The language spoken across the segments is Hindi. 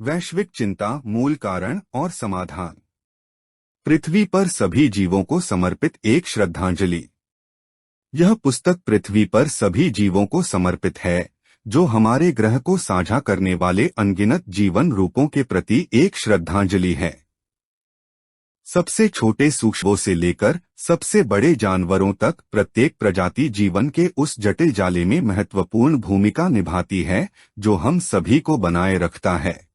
वैश्विक चिंता, मूल कारण और समाधान। पृथ्वी पर सभी जीवों को समर्पित एक श्रद्धांजलि। यह पुस्तक पृथ्वी पर सभी जीवों को समर्पित है, जो हमारे ग्रह को साझा करने वाले अनगिनत जीवन रूपों के प्रति एक श्रद्धांजलि है। सबसे छोटे सूक्ष्मों से लेकर सबसे बड़े जानवरों तक प्रत्येक प्रजाति जीवन के उस जटिल जाले में महत्वपूर्ण भूमिका निभाती है, जो हम सभी को बनाए रखता है।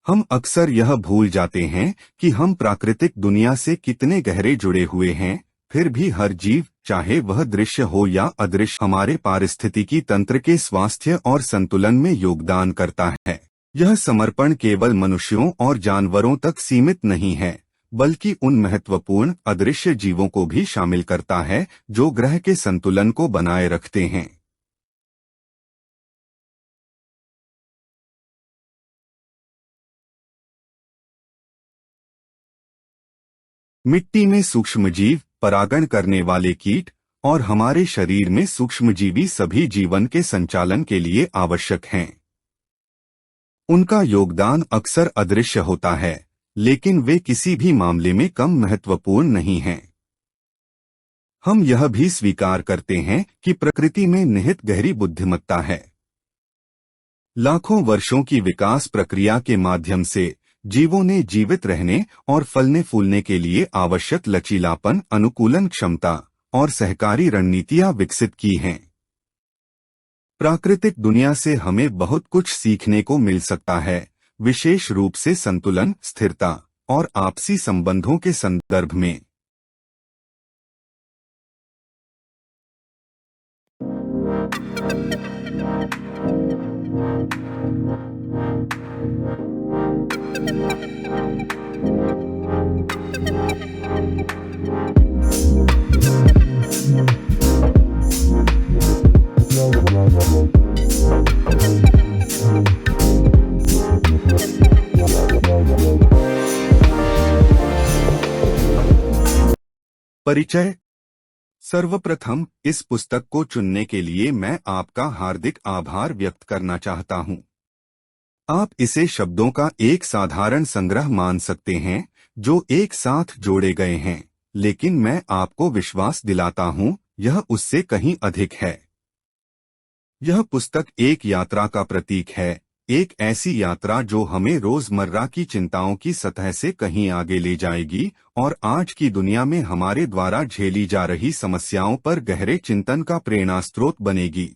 हम अक्सर यह भूल जाते हैं कि हम प्राकृतिक दुनिया से कितने गहरे जुड़े हुए हैं। फिर भी हर जीव, चाहे वह दृश्य हो या अदृश्य, हमारे पारिस्थितिकी तंत्र के स्वास्थ्य और संतुलन में योगदान करता है। यह समर्पण केवल मनुष्यों और जानवरों तक सीमित नहीं है, बल्कि उन महत्वपूर्ण अदृश्य जीवों को भी शामिल करता है जो ग्रह के संतुलन को बनाए रखते हैं। मिट्टी में सूक्ष्मजीव, परागण करने वाले कीट और हमारे शरीर में सूक्ष्मजीवी सभी जीवन के संचालन के लिए आवश्यक हैं। उनका योगदान अक्सर अदृश्य होता है, लेकिन वे किसी भी मामले में कम महत्वपूर्ण नहीं हैं। हम यह भी स्वीकार करते हैं कि प्रकृति में निहित गहरी बुद्धिमत्ता है। लाखों वर्षों की विकास प्रक्रिया के माध्यम से जीवों ने जीवित रहने और फलने फूलने के लिए आवश्यक लचीलापन, अनुकूलन क्षमता और सहकारी रणनीतियां विकसित की हैं। प्राकृतिक दुनिया से हमें बहुत कुछ सीखने को मिल सकता है, विशेष रूप से संतुलन, स्थिरता और आपसी संबंधों के संदर्भ में। परिचय। सर्वप्रथम इस पुस्तक को चुनने के लिए मैं आपका हार्दिक आभार व्यक्त करना चाहता हूं। आप इसे शब्दों का एक साधारण संग्रह मान सकते हैं जो एक साथ जोड़े गए हैं, लेकिन मैं आपको विश्वास दिलाता हूं, यह उससे कहीं अधिक है। यह पुस्तक एक यात्रा का प्रतीक है, एक ऐसी यात्रा जो हमें रोजमर्रा की चिंताओं की सतह से कहीं आगे ले जाएगी और आज की दुनिया में हमारे द्वारा झेली जा रही समस्याओं पर गहरे चिंतन का प्रेरणास्रोत बनेगी।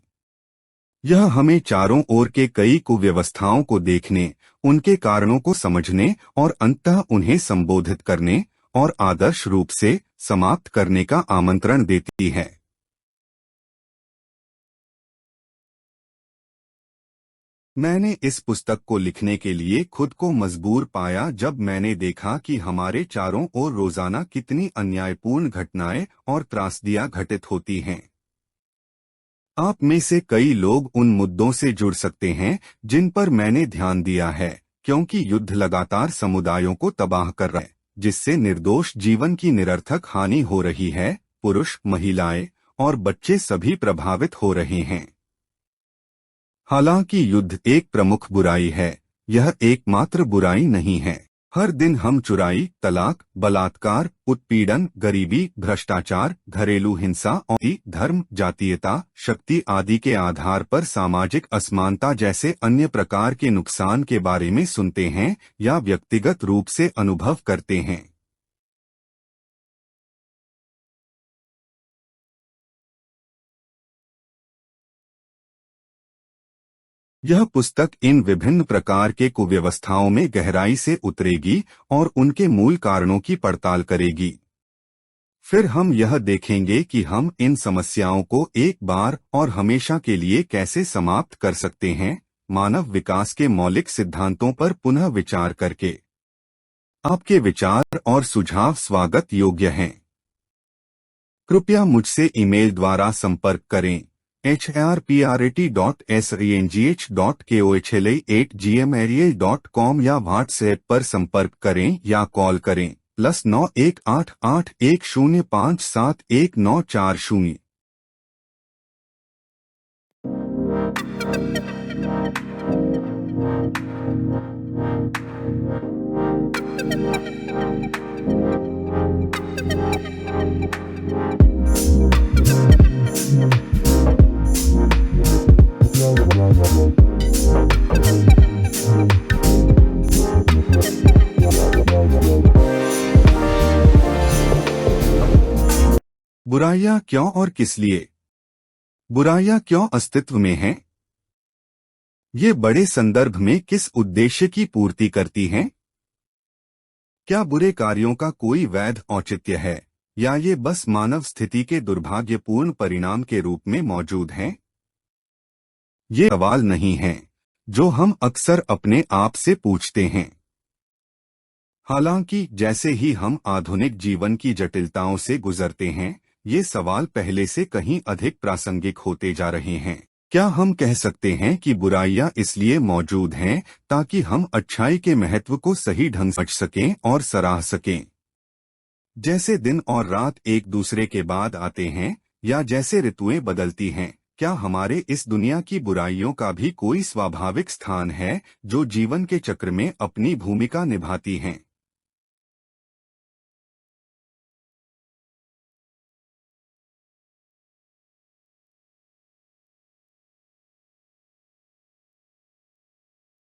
यह हमें चारों ओर के कई कुव्यवस्थाओं को देखने, उनके कारणों को समझने और अंततः उन्हें संबोधित करने और आदर्श रूप से समाप्त करने का आमंत्रण देती है। मैंने इस पुस्तक को लिखने के लिए खुद को मजबूर पाया जब मैंने देखा कि हमारे चारों ओर रोजाना कितनी अन्यायपूर्ण घटनाएं और त्रासदियां घटित होती हैं। आप में से कई लोग उन मुद्दों से जुड़ सकते हैं जिन पर मैंने ध्यान दिया है, क्योंकि युद्ध लगातार समुदायों को तबाह कर रहा है, जिससे निर्दोष जीवन की निरर्थक हानि हो रही है। पुरुष, महिलाएं और बच्चे सभी प्रभावित हो रहे हैं। हालांकि युद्ध एक प्रमुख बुराई है, यह एकमात्र बुराई नहीं है। हर दिन हम चुराई, तलाक, बलात्कार, उत्पीड़न, गरीबी, भ्रष्टाचार, घरेलू हिंसा और धर्म, जातीयता, शक्ति आदि के आधार पर सामाजिक असमानता जैसे अन्य प्रकार के नुकसान के बारे में सुनते हैं या व्यक्तिगत रूप से अनुभव करते हैं। यह पुस्तक इन विभिन्न प्रकार के कुव्यवस्थाओं में गहराई से उतरेगी और उनके मूल कारणों की पड़ताल करेगी। फिर हम यह देखेंगे कि हम इन समस्याओं को एक बार और हमेशा के लिए कैसे समाप्त कर सकते हैं। मानव विकास के मौलिक सिद्धांतों पर पुनः विचार करके। आपके विचार और सुझाव स्वागत योग्य हैं। कृपया मुझसे ईमेल द्वारा संपर्क करें hrprat.sangh.kohle@gmail.com या व्हाट्सएप पर संपर्क करें या कॉल करें +918810571940। बुराइयां क्यों और किस लिए? बुराइयां क्यों अस्तित्व में हैं? ये बड़े संदर्भ में किस उद्देश्य की पूर्ति करती हैं? क्या बुरे कार्यों का कोई वैध औचित्य है या ये बस मानव स्थिति के दुर्भाग्यपूर्ण परिणाम के रूप में मौजूद हैं? ये सवाल नहीं हैं जो हम अक्सर अपने आप से पूछते हैं। हालांकि जैसे ही हम आधुनिक जीवन की जटिलताओं से गुजरते हैं, ये सवाल पहले से कहीं अधिक प्रासंगिक होते जा रहे हैं। क्या हम कह सकते हैं कि बुराइयां इसलिए मौजूद हैं ताकि हम अच्छाई के महत्व को सही ढंग से समझ सकें और सराह सकें? जैसे दिन और रात एक दूसरे के बाद आते हैं या जैसे ऋतुएं बदलती हैं, क्या हमारे इस दुनिया की बुराइयों का भी कोई स्वाभाविक स्थान है जो जीवन के चक्र में अपनी भूमिका निभाती हैं?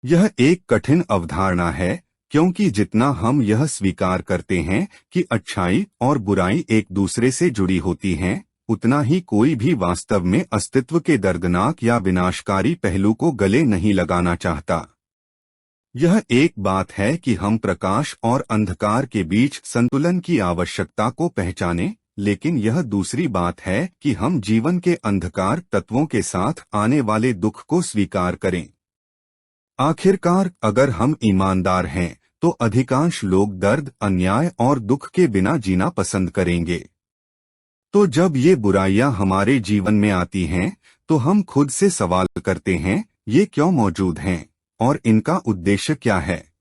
यह एक कठिन अवधारणा है, क्योंकि जितना हम यह स्वीकार करते हैं कि अच्छाई और बुराई एक दूसरे से जुड़ी होती हैं, उतना ही कोई भी वास्तव में अस्तित्व के दर्दनाक या विनाशकारी पहलू को गले नहीं लगाना चाहता। यह एक बात है कि हम प्रकाश और अंधकार के बीच संतुलन की आवश्यकता को पहचानें, लेकिन यह दूसरी बात है कि हम जीवन के अंधकार तत्वों के साथ आने वाले दुख को स्वीकार करें। आखिरकार अगर हम ईमानदार हैं, तो अधिकांश लोग दर्द, अन्याय और दुख के बिना जीना पसंद करेंगे। तो जब ये बुराइयां हमारे जीवन में आती हैं, तो हम खुद से सवाल करते हैं, ये क्यों मौजूद हैं और इनका उद्देश्य क्या है?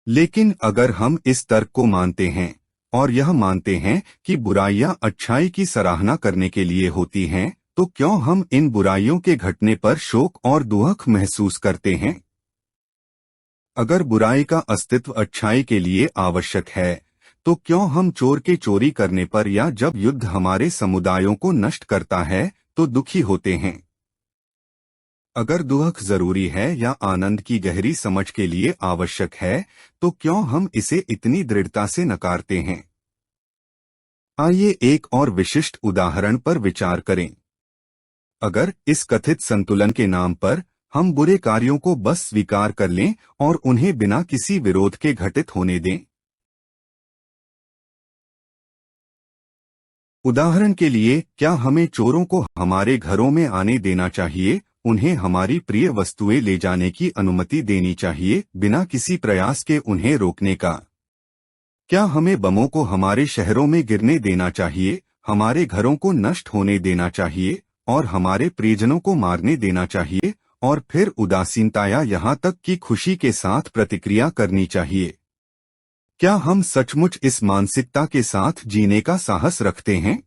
लेकिन अगर हम इस तर्क को मानते हैं और यह मानते हैं कि बुराइयां अच्छाई की सराहना करने के लिए होती हैं, तो क्यों हम इन बुराइयों के घटने पर शोक और दुख महसूस करते हैं? अगर बुराई का अस्तित्व अच्छाई के लिए आवश्यक है, तो क्यों हम चोर के चोरी करने पर या जब युद्ध हमारे समुदायों को नष्ट करता है तो दुखी होते हैं? अगर दुख जरूरी है या आनंद की गहरी समझ के लिए आवश्यक है, तो क्यों हम इसे इतनी दृढ़ता से नकारते हैं? आइए एक और विशिष्ट उदाहरण पर विचार करें। अगर इस कथित संतुलन के नाम पर हम बुरे कार्यों को बस स्वीकार कर लें और उन्हें बिना किसी विरोध के घटित होने दें। उदाहरण के लिए, क्या हमें चोरों को हमारे घरों में आने देना चाहिए, उन्हें हमारी प्रिय वस्तुएं ले जाने की अनुमति देनी चाहिए बिना किसी प्रयास के उन्हें रोकने का? क्या हमें बमों को हमारे शहरों में गिरने देना चाहिए, हमारे घरों को नष्ट होने देना चाहिए और हमारे प्रियजनों को मारने देना चाहिए और फिर उदासीनता या यहाँ तक कि खुशी के साथ प्रतिक्रिया करनी चाहिए? क्या हम सचमुच इस मानसिकता के साथ जीने का साहस रखते हैं?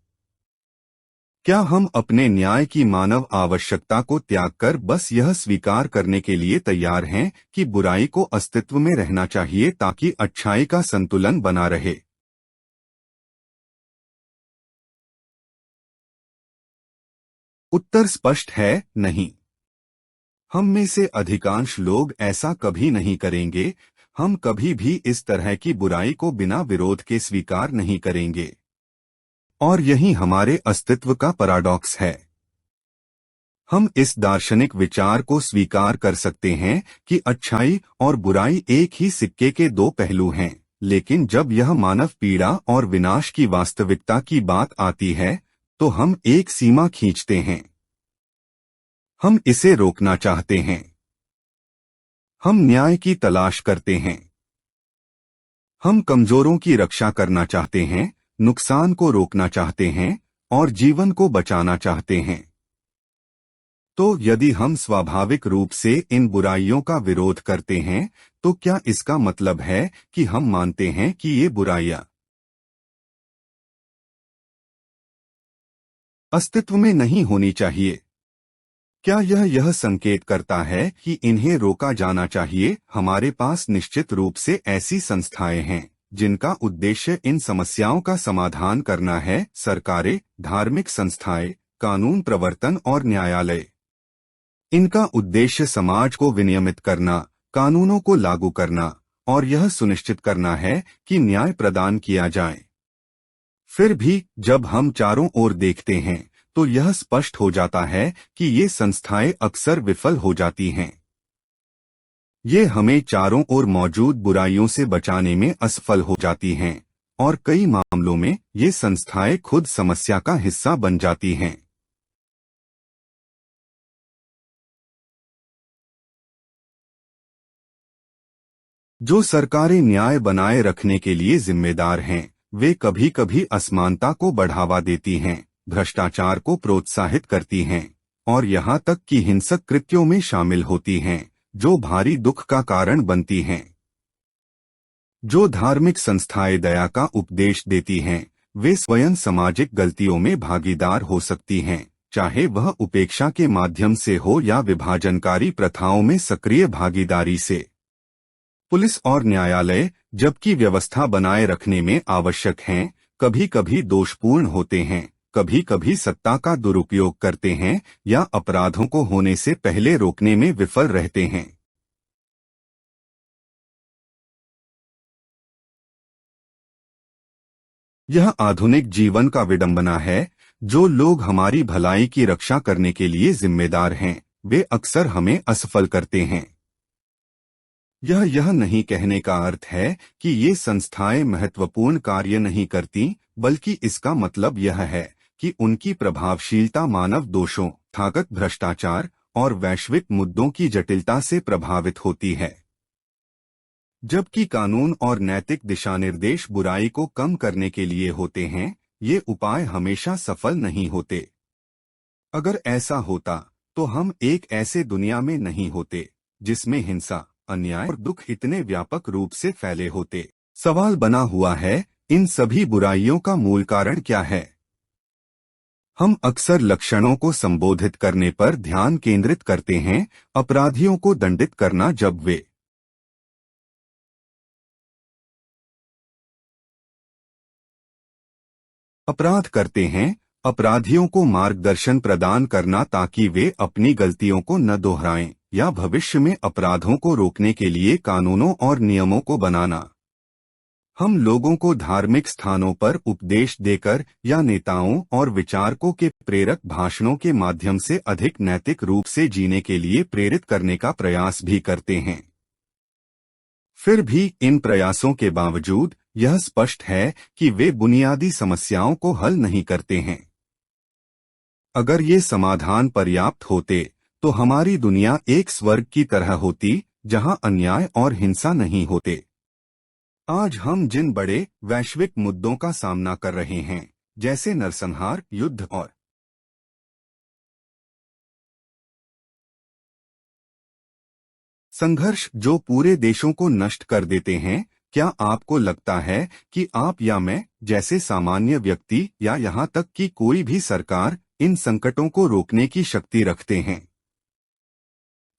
क्या हम अपने न्याय की मानव आवश्यकता को त्याग कर बस यह स्वीकार करने के लिए तैयार हैं कि बुराई को अस्तित्व में रहना चाहिए ताकि अच्छाई का संतुलन बना रहे? उत्तर स्पष्ट है, नहीं। हम में से अधिकांश लोग ऐसा कभी नहीं करेंगे। हम कभी भी इस तरह की बुराई को बिना विरोध के स्वीकार नहीं करेंगे। और यही हमारे अस्तित्व का पैराडॉक्स है। हम इस दार्शनिक विचार को स्वीकार कर सकते हैं कि अच्छाई और बुराई एक ही सिक्के के दो पहलू हैं, लेकिन जब यह मानव पीड़ा और विनाश की वास्तविकता की बात आती है तो हम एक सीमा खींचते हैं। हम इसे रोकना चाहते हैं। हम न्याय की तलाश करते हैं। हम कमजोरों की रक्षा करना चाहते हैं, नुकसान को रोकना चाहते हैं और जीवन को बचाना चाहते हैं। तो यदि हम स्वाभाविक रूप से इन बुराइयों का विरोध करते हैं तो क्या इसका मतलब है कि हम मानते हैं कि ये बुराइयां अस्तित्व में नहीं होनी चाहिए? क्या यह संकेत करता है कि इन्हें रोका जाना चाहिए? हमारे पास निश्चित रूप से ऐसी संस्थाएं हैं जिनका उद्देश्य इन समस्याओं का समाधान करना है। सरकारें, धार्मिक संस्थाएं, कानून प्रवर्तन और न्यायालय। इनका उद्देश्य समाज को विनियमित करना, कानूनों को लागू करना और यह सुनिश्चित करना है कि न्याय प्रदान किया जाए। फिर भी जब हम चारों ओर देखते हैं तो यह स्पष्ट हो जाता है कि ये संस्थाएं अक्सर विफल हो जाती हैं। ये हमें चारों ओर मौजूद बुराइयों से बचाने में असफल हो जाती हैं और कई मामलों में ये संस्थाएं खुद समस्या का हिस्सा बन जाती हैं। जो सरकारें न्याय बनाए रखने के लिए जिम्मेदार हैं, वे कभी कभी असमानता को बढ़ावा देती हैं, भ्रष्टाचार को प्रोत्साहित करती हैं और यहाँ तक कि हिंसक कृत्यों में शामिल होती हैं, जो भारी दुख का कारण बनती हैं। जो धार्मिक संस्थाएं दया का उपदेश देती हैं, वे स्वयं सामाजिक गलतियों में भागीदार हो सकती हैं, चाहे वह उपेक्षा के माध्यम से हो या विभाजनकारी प्रथाओं में सक्रिय भागीदारी से। पुलिस और न्यायालय, जबकि व्यवस्था बनाए रखने में आवश्यक हैं, कभी कभी दोषपूर्ण होते हैं, कभी कभी सत्ता का दुरुपयोग करते हैं या अपराधों को होने से पहले रोकने में विफल रहते हैं। यह आधुनिक जीवन का विडंबना है। जो लोग हमारी भलाई की रक्षा करने के लिए जिम्मेदार हैं, वे अक्सर हमें असफल करते हैं। यह नहीं कहने का अर्थ है कि ये संस्थाएं महत्वपूर्ण कार्य नहीं करती, बल्कि इसका मतलब यह है कि उनकी प्रभावशीलता मानव दोषों, ताकत, भ्रष्टाचार और वैश्विक मुद्दों की जटिलता से प्रभावित होती है। जबकि कानून और नैतिक दिशानिर्देश बुराई को कम करने के लिए होते हैं, ये उपाय हमेशा सफल नहीं होते। अगर ऐसा होता तो हम एक ऐसे दुनिया में नहीं होते जिसमें हिंसा, अन्याय और दुख इतने व्यापक रूप से फैले होते। सवाल बना हुआ है, इन सभी बुराइयों का मूल कारण क्या है? हम अक्सर लक्षणों को संबोधित करने पर ध्यान केंद्रित करते हैं, अपराधियों को दंडित करना जब वे अपराध करते हैं, अपराधियों को मार्गदर्शन प्रदान करना ताकि वे अपनी गलतियों को न दोहराएं या भविष्य में अपराधों को रोकने के लिए कानूनों और नियमों को बनाना। हम लोगों को धार्मिक स्थानों पर उपदेश देकर या नेताओं और विचारकों के प्रेरक भाषणों के माध्यम से अधिक नैतिक रूप से जीने के लिए प्रेरित करने का प्रयास भी करते हैं। फिर भी इन प्रयासों के बावजूद यह स्पष्ट है कि वे बुनियादी समस्याओं को हल नहीं करते हैं। अगर ये समाधान पर्याप्त होते तो हमारी दुनिया एक स्वर्ग की तरह होती, जहां अन्याय और हिंसा नहीं होते। आज हम जिन बड़े वैश्विक मुद्दों का सामना कर रहे हैं, जैसे नरसंहार, युद्ध और संघर्ष जो पूरे देशों को नष्ट कर देते हैं, क्या आपको लगता है कि आप या मैं जैसे सामान्य व्यक्ति या यहाँ तक कि कोई भी सरकार इन संकटों को रोकने की शक्ति रखते हैं?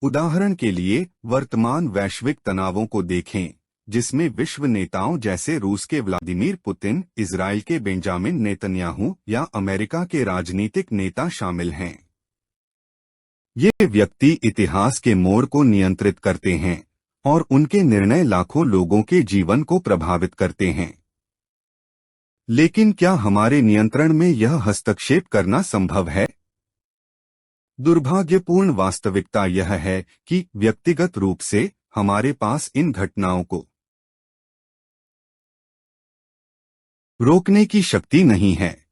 उदाहरण के लिए वर्तमान वैश्विक तनावों को देखें, जिसमें विश्व नेताओं जैसे रूस के व्लादिमीर पुतिन, इजराइल के बेंजामिन नेतन्याहू या अमेरिका के राजनीतिक नेता शामिल हैं। ये व्यक्ति इतिहास के मोड़ को नियंत्रित करते हैं और उनके निर्णय लाखों लोगों के जीवन को प्रभावित करते हैं। लेकिन क्या हमारे नियंत्रण में यह हस्तक्षेप करना संभव है? दुर्भाग्यपूर्ण वास्तविकता यह है कि व्यक्तिगत रूप से हमारे पास इन घटनाओं को रोकने की शक्ति नहीं है।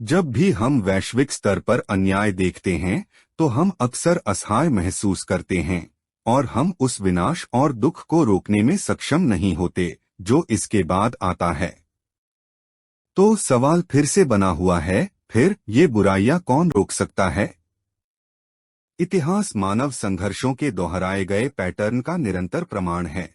जब भी हम वैश्विक स्तर पर अन्याय देखते हैं तो हम अक्सर असहाय महसूस करते हैं और हम उस विनाश और दुख को रोकने में सक्षम नहीं होते जो इसके बाद आता है। तो सवाल फिर से बना हुआ है, फिर ये बुराइयां कौन रोक सकता है? इतिहास मानव संघर्षों के दोहराए गए पैटर्न का निरंतर प्रमाण है।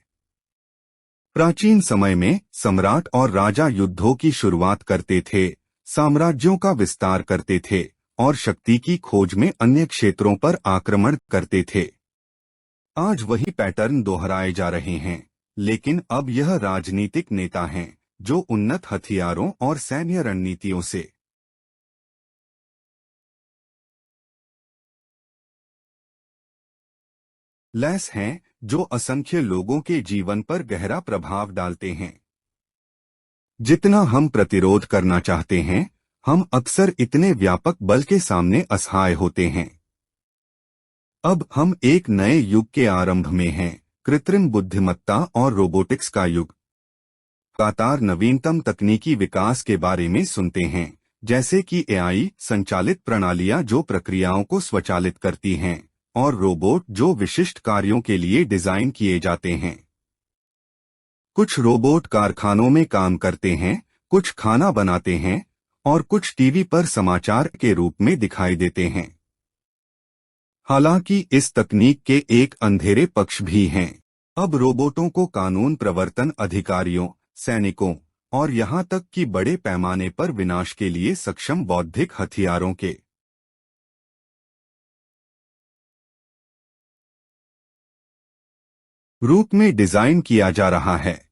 प्राचीन समय में सम्राट और राजा युद्धों की शुरुआत करते थे, साम्राज्यों का विस्तार करते थे और शक्ति की खोज में अन्य क्षेत्रों पर आक्रमण करते थे। आज वही पैटर्न दोहराए जा रहे हैं, लेकिन अब यह राजनीतिक नेता हैं जो उन्नत हथियारों और सैन्य रणनीतियों से लैस हैं, जो असंख्य लोगों के जीवन पर गहरा प्रभाव डालते हैं। जितना हम प्रतिरोध करना चाहते हैं, हम अक्सर इतने व्यापक बल के सामने असहाय होते हैं। अब हम एक नए युग के आरंभ में हैं, कृत्रिम बुद्धिमत्ता और रोबोटिक्स का युग। लगातार नवीनतम तकनीकी विकास के बारे में सुनते हैं, जैसे कि एआई संचालित प्रणालियां जो प्रक्रियाओं को स्वचालित करती हैं और रोबोट जो विशिष्ट कार्यों के लिए डिजाइन किए जाते हैं। कुछ रोबोट कारखानों में काम करते हैं, कुछ खाना बनाते हैं और कुछ टीवी पर समाचार के रूप में दिखाई देते हैं। हालांकि इस तकनीक के एक अंधेरे पक्ष भी हैं। अब रोबोटों को कानून प्रवर्तन अधिकारियों, सैनिकों और यहां तक कि बड़े पैमाने पर विनाश के लिए सक्षम बौद्धिक हथियारों के रूप में डिजाइन किया जा रहा है।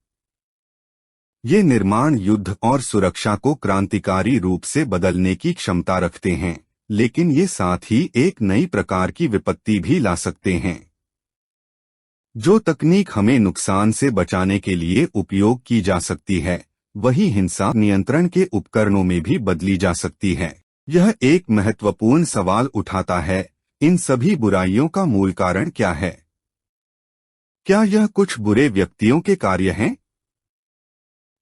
ये निर्माण युद्ध और सुरक्षा को क्रांतिकारी रूप से बदलने की क्षमता रखते हैं, लेकिन ये साथ ही एक नई प्रकार की विपत्ति भी ला सकते हैं। जो तकनीक हमें नुकसान से बचाने के लिए उपयोग की जा सकती है, वही हिंसा नियंत्रण के उपकरणों में भी बदली जा सकती है। यह एक महत्वपूर्ण सवाल उठाता है, इन सभी बुराइयों का मूल कारण क्या है? क्या यह कुछ बुरे व्यक्तियों के कार्य हैं?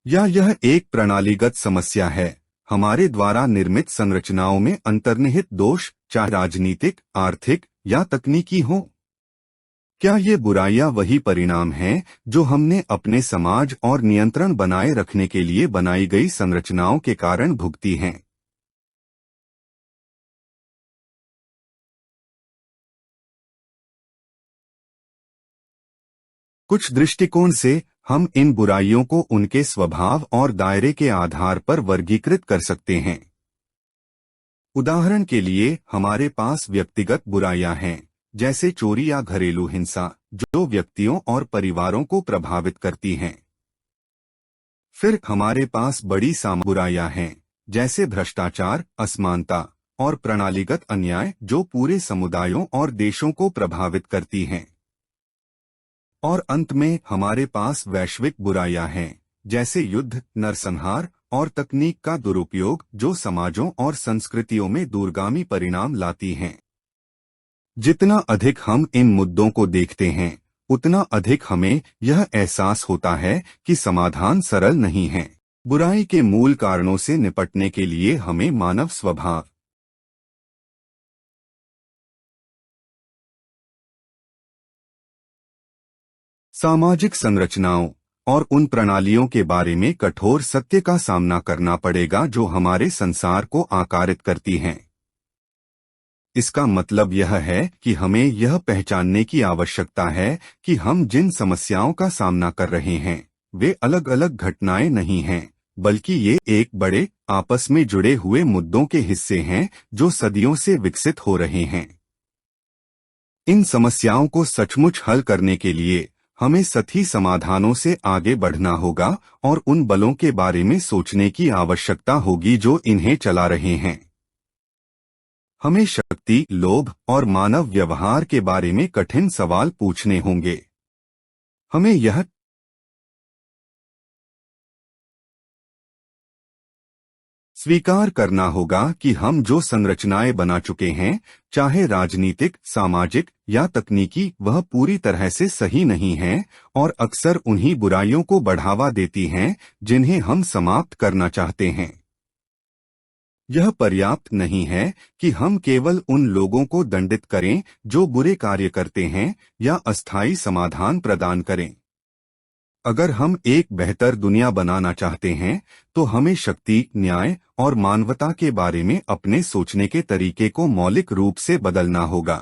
या यह एक प्रणालीगत समस्या है, हमारे द्वारा निर्मित संरचनाओं में अंतर्निहित दोष, चाहे राजनीतिक, आर्थिक या तकनीकी हो? क्या ये बुराइयां वही परिणाम हैं जो हमने अपने समाज और नियंत्रण बनाए रखने के लिए बनाई गई संरचनाओं के कारण भुगती हैं? कुछ दृष्टिकोण से हम इन बुराइयों को उनके स्वभाव और दायरे के आधार पर वर्गीकृत कर सकते हैं। उदाहरण के लिए हमारे पास व्यक्तिगत बुराइयां हैं, जैसे चोरी या घरेलू हिंसा, जो व्यक्तियों और परिवारों को प्रभावित करती हैं। फिर हमारे पास बड़ी सामूहिक बुराइयां हैं, जैसे भ्रष्टाचार, असमानता और प्रणालीगत अन्याय, जो पूरे समुदायों और देशों को प्रभावित करती हैं। और अंत में हमारे पास वैश्विक बुराइयां हैं, जैसे युद्ध, नरसंहार और तकनीक का दुरुपयोग, जो समाजों और संस्कृतियों में दूरगामी परिणाम लाती हैं। जितना अधिक हम इन मुद्दों को देखते हैं, उतना अधिक हमें यह एहसास होता है कि समाधान सरल नहीं है। बुराई के मूल कारणों से निपटने के लिए हमें मानव स्वभाव, सामाजिक संरचनाओं और उन प्रणालियों के बारे में कठोर सत्य का सामना करना पड़ेगा जो हमारे संसार को आकारित करती हैं। इसका मतलब यह है कि हमें यह पहचानने की आवश्यकता है कि हम जिन समस्याओं का सामना कर रहे हैं, वे अलग अलग घटनाएं नहीं हैं, बल्कि ये एक बड़े, आपस में जुड़े हुए मुद्दों के हिस्से हैं जो सदियों से विकसित हो रहे हैं। इन समस्याओं को सचमुच हल करने के लिए हमें सही समाधानों से आगे बढ़ना होगा और उन बलों के बारे में सोचने की आवश्यकता होगी जो इन्हें चला रहे हैं। हमें शक्ति, लोभ और मानव व्यवहार के बारे में कठिन सवाल पूछने होंगे। हमें यह स्वीकार करना होगा कि हम जो संरचनाएं बना चुके हैं, चाहे राजनीतिक, सामाजिक या तकनीकी, वह पूरी तरह से सही नहीं हैं और अक्सर उन्हीं बुराइयों को बढ़ावा देती हैं जिन्हें हम समाप्त करना चाहते हैं। यह पर्याप्त नहीं है कि हम केवल उन लोगों को दंडित करें जो बुरे कार्य करते हैं या अस्थायी समाधान प्रदान करें। अगर हम एक बेहतर दुनिया बनाना चाहते हैं तो हमें शक्ति, न्याय और मानवता के बारे में अपने सोचने के तरीके को मौलिक रूप से बदलना होगा।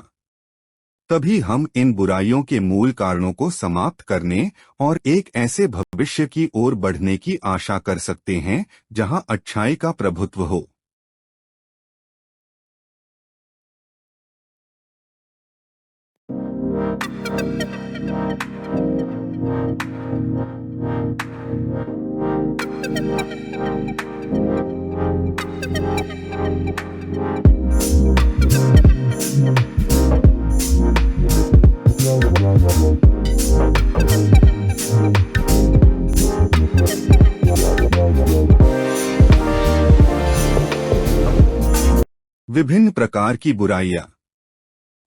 तभी हम इन बुराइयों के मूल कारणों को समाप्त करने और एक ऐसे भविष्य की ओर बढ़ने की आशा कर सकते हैं जहां अच्छाई का प्रभुत्व हो। विभिन्न प्रकार की बुराइयां।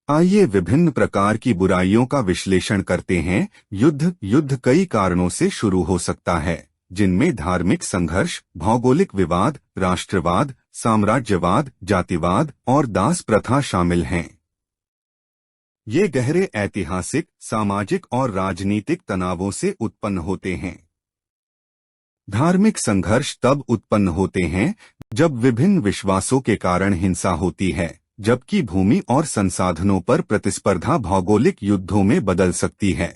आइए विभिन्न प्रकार की बुराइयों का विश्लेषण करते हैं। युद्ध कई कारणों से शुरू हो सकता है, जिनमें धार्मिक संघर्ष, भौगोलिक विवाद, राष्ट्रवाद, साम्राज्यवाद, जातिवाद और दास प्रथा शामिल हैं। ये गहरे ऐतिहासिक, सामाजिक और राजनीतिक तनावों से उत्पन्न होते हैं। धार्मिक संघर्ष तब उत्पन्न होते हैं जब विभिन्न विश्वासों के कारण हिंसा होती है, जबकि भूमि और संसाधनों पर प्रतिस्पर्धा भौगोलिक युद्धों में बदल सकती है।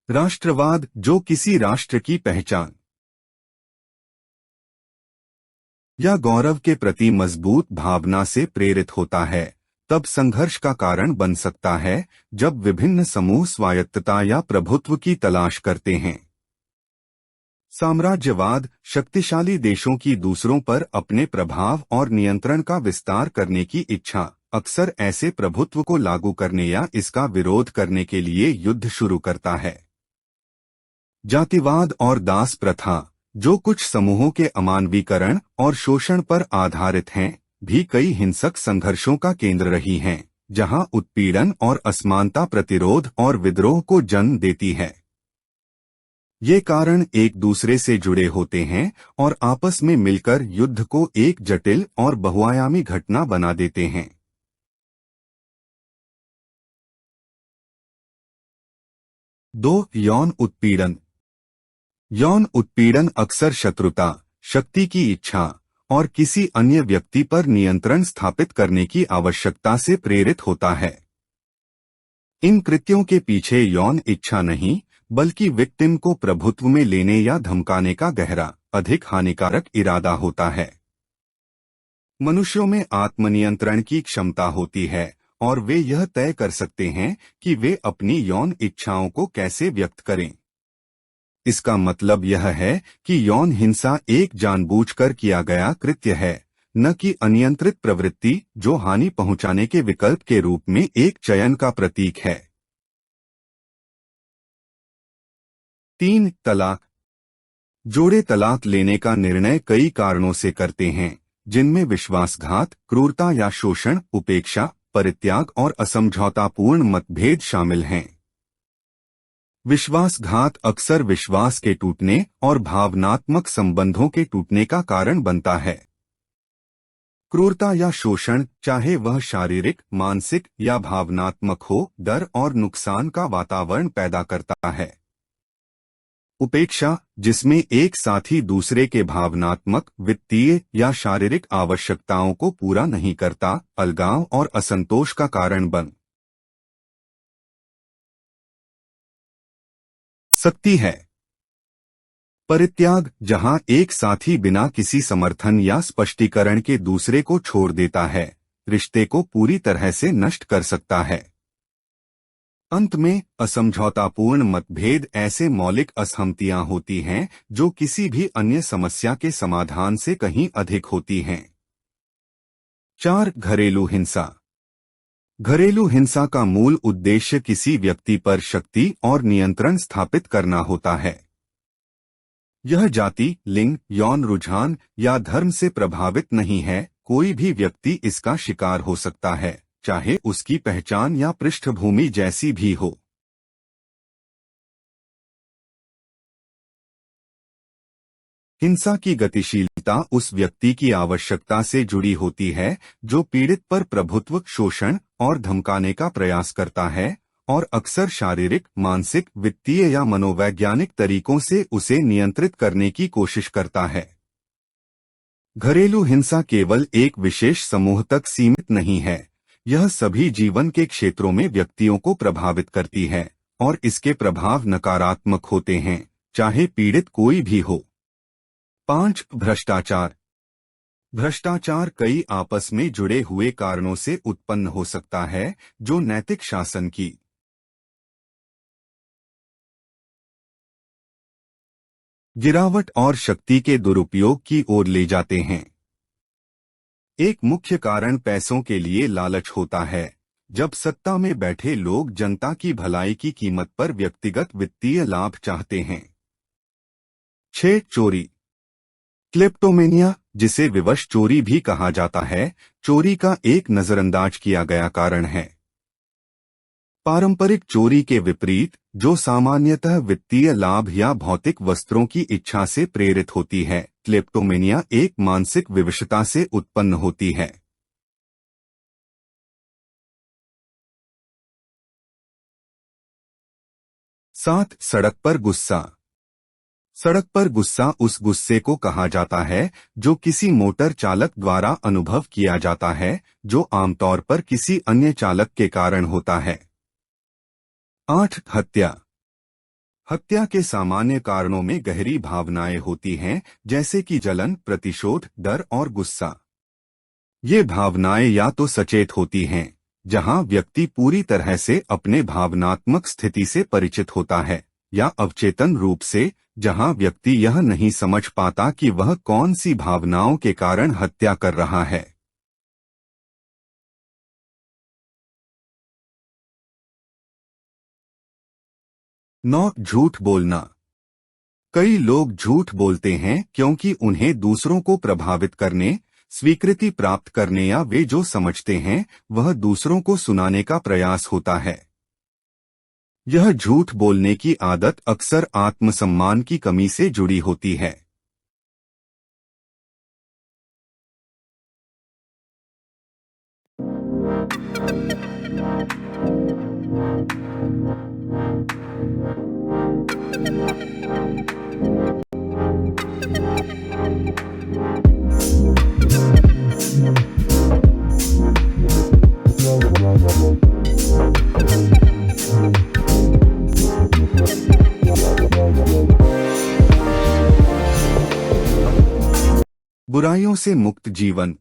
राष्ट्रवाद, जो किसी राष्ट्र की पहचान या गौरव के प्रति मजबूत भावना से प्रेरित होता है, तब संघर्ष का कारण बन सकता है जब विभिन्न समूह स्वायत्तता या प्रभुत्व की तलाश करते हैं। साम्राज्यवाद, शक्तिशाली देशों की दूसरों पर अपने प्रभाव और नियंत्रण का विस्तार करने की इच्छा, अक्सर ऐसे प्रभुत्व को लागू करने या इसका विरोध करने के लिए युद्ध शुरू करता है। जातिवाद और दास प्रथा, जो कुछ समूहों के अमानवीकरण और शोषण पर आधारित हैं, भी कई हिंसक संघर्षों का केंद्र रही हैं, जहां उत्पीड़न और असमानता प्रतिरोध और विद्रोह को जन्म देती है। ये कारण एक दूसरे से जुड़े होते हैं और आपस में मिलकर युद्ध को एक जटिल और बहुआयामी घटना बना देते हैं। 2. यौन उत्पीड़न। यौन उत्पीड़न अक्सर शत्रुता, शक्ति की इच्छा और किसी अन्य व्यक्ति पर नियंत्रण स्थापित करने की आवश्यकता से प्रेरित होता है। इन कृत्यों के पीछे यौन इच्छा नहीं, बल्कि विक्टिम को प्रभुत्व में लेने या धमकाने का गहरा, अधिक हानिकारक इरादा होता है। मनुष्यों में आत्मनियंत्रण की क्षमता होती है और वे यह तय कर सकते हैं कि वे अपनी यौन इच्छाओं को कैसे व्यक्त करें। इसका मतलब यह है कि यौन हिंसा एक जानबूझकर किया गया कृत्य है, न कि अनियंत्रित प्रवृत्ति जो हानि पहुंचाने के विकल्प के रूप में एक चयन का प्रतीक है। 3. तलाक। जोड़े तलाक लेने का निर्णय कई कारणों से करते हैं, जिनमें विश्वासघात, क्रूरता या शोषण, उपेक्षा, परित्याग और असमझौतापूर्ण मतभेद शामिल हैं। विश्वासघात अक्सर विश्वास के टूटने और भावनात्मक संबंधों के टूटने का कारण बनता है। क्रूरता या शोषण, चाहे वह शारीरिक, मानसिक या भावनात्मक हो, डर और नुकसान का वातावरण पैदा करता है। उपेक्षा, जिसमें एक साथी दूसरे के भावनात्मक, वित्तीय या शारीरिक आवश्यकताओं को पूरा नहीं करता, अलगाव और असंतोष का कारण बन सकती है। परित्याग, जहां एक साथी बिना किसी समर्थन या स्पष्टीकरण के दूसरे को छोड़ देता है, रिश्ते को पूरी तरह से नष्ट कर सकता है। अंत में, असमझौतापूर्ण मतभेद ऐसे मौलिक असहमतियां होती हैं जो किसी भी अन्य समस्या के समाधान से कहीं अधिक होती हैं। 4. घरेलू हिंसा। घरेलू हिंसा का मूल उद्देश्य किसी व्यक्ति पर शक्ति और नियंत्रण स्थापित करना होता है। यह जाति, लिंग, यौन रुझान या धर्म से प्रभावित नहीं है। कोई भी व्यक्ति इसका शिकार हो सकता है, चाहे उसकी पहचान या पृष्ठभूमि जैसी भी हो। हिंसा की गतिशीलता उस व्यक्ति की आवश्यकता से जुड़ी होती है जो पीड़ित पर प्रभुत्व, शोषण और धमकाने का प्रयास करता है, और अक्सर शारीरिक, मानसिक, वित्तीय या मनोवैज्ञानिक तरीकों से उसे नियंत्रित करने की कोशिश करता है। घरेलू हिंसा केवल एक विशेष समूह तक सीमित नहीं है। यह सभी जीवन के क्षेत्रों में व्यक्तियों को प्रभावित करती है, और इसके प्रभाव नकारात्मक होते हैं, चाहे पीड़ित कोई भी हो। 5. भ्रष्टाचार। भ्रष्टाचार कई आपस में जुड़े हुए कारणों से उत्पन्न हो सकता है, जो नैतिक शासन की गिरावट और शक्ति के दुरुपयोग की ओर ले जाते हैं। एक मुख्य कारण पैसों के लिए लालच होता है, जब सत्ता में बैठे लोग जनता की भलाई की कीमत पर व्यक्तिगत वित्तीय लाभ चाहते हैं। 6. चोरी। क्लेप्टोमेनिया, जिसे विवश चोरी भी कहा जाता है, चोरी का एक नजरअंदाज किया गया कारण है। पारंपरिक चोरी के विपरीत, जो सामान्यतः वित्तीय लाभ या भौतिक वस्त्रों की इच्छा से प्रेरित होती है, क्लेप्टोमेनिया एक मानसिक विवशता से उत्पन्न होती है। 7. सड़क पर गुस्सा। सड़क पर गुस्सा उस गुस्से को कहा जाता है जो किसी मोटर चालक द्वारा अनुभव किया जाता है, जो आमतौर पर किसी अन्य चालक के कारण होता है। 8. हत्या। हत्या के सामान्य कारणों में गहरी भावनाएं होती हैं, जैसे कि जलन, प्रतिशोध, डर और गुस्सा। ये भावनाएं या तो सचेत होती हैं, जहां व्यक्ति पूरी तरह से अपने भावनात्मक स्थिति से परिचित होता है, या अवचेतन रूप से, जहां व्यक्ति यह नहीं समझ पाता कि वह कौन सी भावनाओं के कारण हत्या कर रहा है। 9. झूठ बोलना। कई लोग झूठ बोलते हैं क्योंकि उन्हें दूसरों को प्रभावित करने, स्वीकृति प्राप्त करने या वे जो समझते हैं वह दूसरों को सुनाने का प्रयास होता है। यह झूठ बोलने की आदत अक्सर आत्मसम्मान की कमी से जुड़ी होती है। बुराइयों से मुक्त जीवन।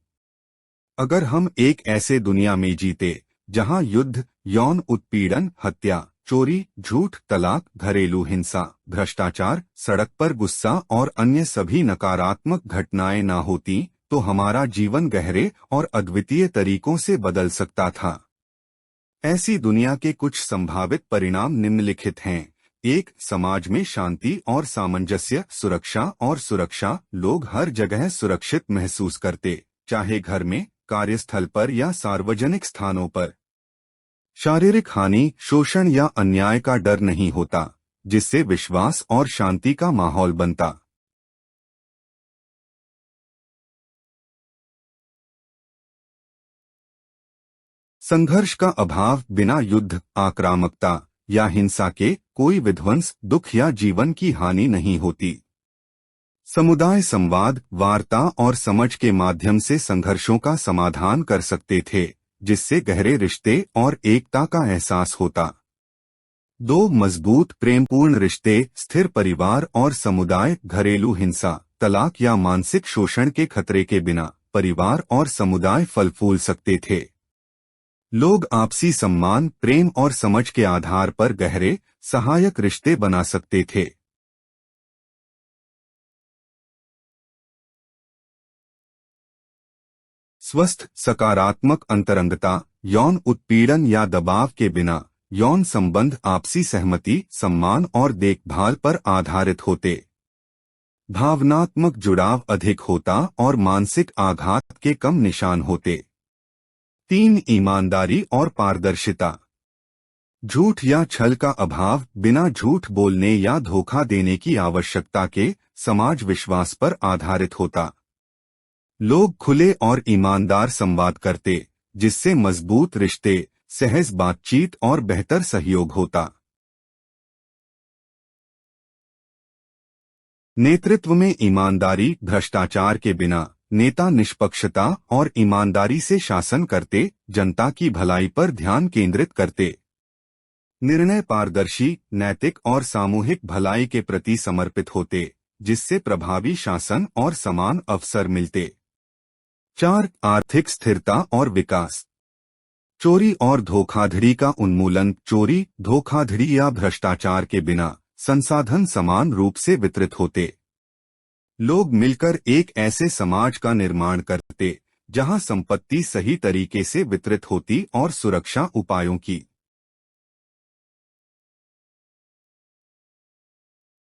अगर हम एक ऐसे दुनिया में जीते जहां युद्ध, यौन उत्पीड़न, हत्या, चोरी, झूठ, तलाक, घरेलू हिंसा, भ्रष्टाचार, सड़क पर गुस्सा और अन्य सभी नकारात्मक घटनाएं न होती, तो हमारा जीवन गहरे और अद्वितीय तरीकों से बदल सकता था। ऐसी दुनिया के कुछ संभावित परिणाम निम्नलिखित हैं। 1. समाज में शांति और सामंजस्य, सुरक्षा और सुरक्षा। लोग हर जगह सुरक्षित महसूस करते, चाहे घर में, कार्यस्थल पर या सार्वजनिक स्थानों पर। शारीरिक हानि, शोषण या अन्याय का डर नहीं होता, जिससे विश्वास और शांति का माहौल बनता। संघर्ष का अभाव। बिना युद्ध, आक्रामकता या हिंसा के कोई विध्वंस, दुख या जीवन की हानि नहीं होती। समुदाय संवाद, वार्ता और समझ के माध्यम से संघर्षों का समाधान कर सकते थे, जिससे गहरे रिश्ते और एकता का एहसास होता। 2. मजबूत प्रेमपूर्ण रिश्ते, स्थिर परिवार और समुदाय। घरेलू हिंसा, तलाक या मानसिक शोषण के खतरे के बिना परिवार और समुदाय फल फूल सकते थे। लोग आपसी सम्मान, प्रेम और समझ के आधार पर गहरे, सहायक रिश्ते बना सकते थे। स्वस्थ, सकारात्मक अंतरंगता, यौन उत्पीड़न या दबाव के बिना यौन संबंध आपसी सहमति, सम्मान और देखभाल पर आधारित होते। भावनात्मक जुड़ाव अधिक होता और मानसिक आघात के कम निशान होते। 3. ईमानदारी और पारदर्शिता। झूठ या छल का अभाव बिना झूठ बोलने या धोखा देने की आवश्यकता के समाज विश्वास पर आधारित होता। लोग खुले और ईमानदार संवाद करते, जिससे मजबूत रिश्ते, सहज बातचीत और बेहतर सहयोग होता। नेतृत्व में ईमानदारी। भ्रष्टाचार के बिना नेता निष्पक्षता और ईमानदारी से शासन करते, जनता की भलाई पर ध्यान केंद्रित करते। निर्णय पारदर्शी, नैतिक और सामूहिक भलाई के प्रति समर्पित होते, जिससे प्रभावी शासन और समान अवसर मिलते। 4. आर्थिक स्थिरता और विकास। चोरी और धोखाधड़ी का उन्मूलन। चोरी, धोखाधड़ी या भ्रष्टाचार के बिना संसाधन समान रूप से वितरित होते। लोग मिलकर एक ऐसे समाज का निर्माण करते जहां संपत्ति सही तरीके से वितरित होती और सुरक्षा उपायों की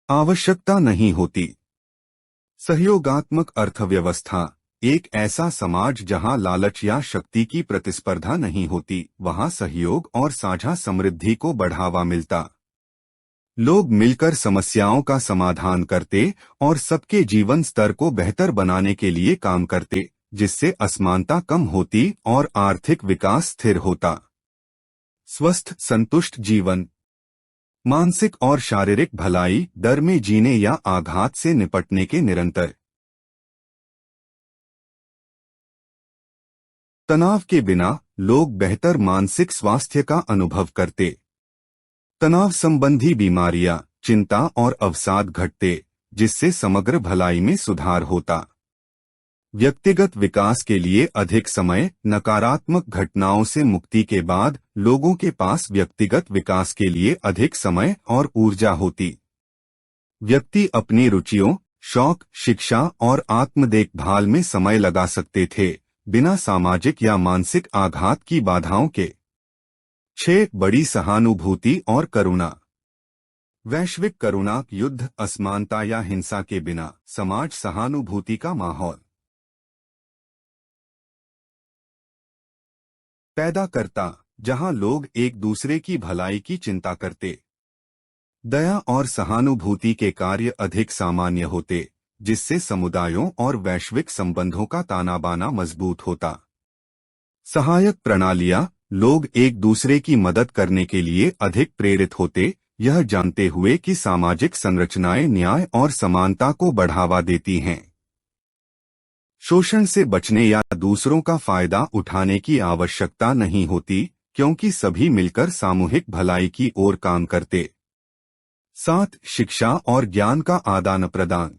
आवश्यकता नहीं होती। सहयोगात्मक अर्थव्यवस्था। एक ऐसा समाज जहां लालच या शक्ति की प्रतिस्पर्धा नहीं होती, वहां सहयोग और साझा समृद्धि को बढ़ावा मिलता। लोग मिलकर समस्याओं का समाधान करते और सबके जीवन स्तर को बेहतर बनाने के लिए काम करते, जिससे असमानता कम होती और आर्थिक विकास स्थिर होता। स्वस्थ संतुष्ट जीवन। मानसिक और शारीरिक भलाई, डर में जीने या आघात से निपटने के निरंतर तनाव के बिना लोग बेहतर मानसिक स्वास्थ्य का अनुभव करते। तनाव संबंधी बीमारियां, चिंता और अवसाद घटते, जिससे समग्र भलाई में सुधार होता। व्यक्तिगत विकास के लिए अधिक समय। नकारात्मक घटनाओं से मुक्ति के बाद लोगों के पास व्यक्तिगत विकास के लिए अधिक समय और ऊर्जा होती। व्यक्ति अपनी रुचियों, शौक, शिक्षा और आत्म देखभाल में समय लगा सकते थे, बिना सामाजिक या मानसिक आघात की बाधाओं के। 6. बड़ी सहानुभूति और करुणा। वैश्विक करुणा, युद्ध, असमानता या हिंसा के बिना समाज सहानुभूति का माहौल पैदा करता, जहां लोग एक दूसरे की भलाई की चिंता करते। दया और सहानुभूति के कार्य अधिक सामान्य होते, जिससे समुदायों और वैश्विक संबंधों का तानाबाना मजबूत होता। सहायक प्रणालियां। लोग एक दूसरे की मदद करने के लिए अधिक प्रेरित होते, यह जानते हुए कि सामाजिक संरचनाएं न्याय और समानता को बढ़ावा देती हैं। शोषण से बचने या दूसरों का फायदा उठाने की आवश्यकता नहीं होती, क्योंकि सभी मिलकर सामूहिक भलाई की ओर काम करते। 7. शिक्षा और ज्ञान का आदान प्रदान।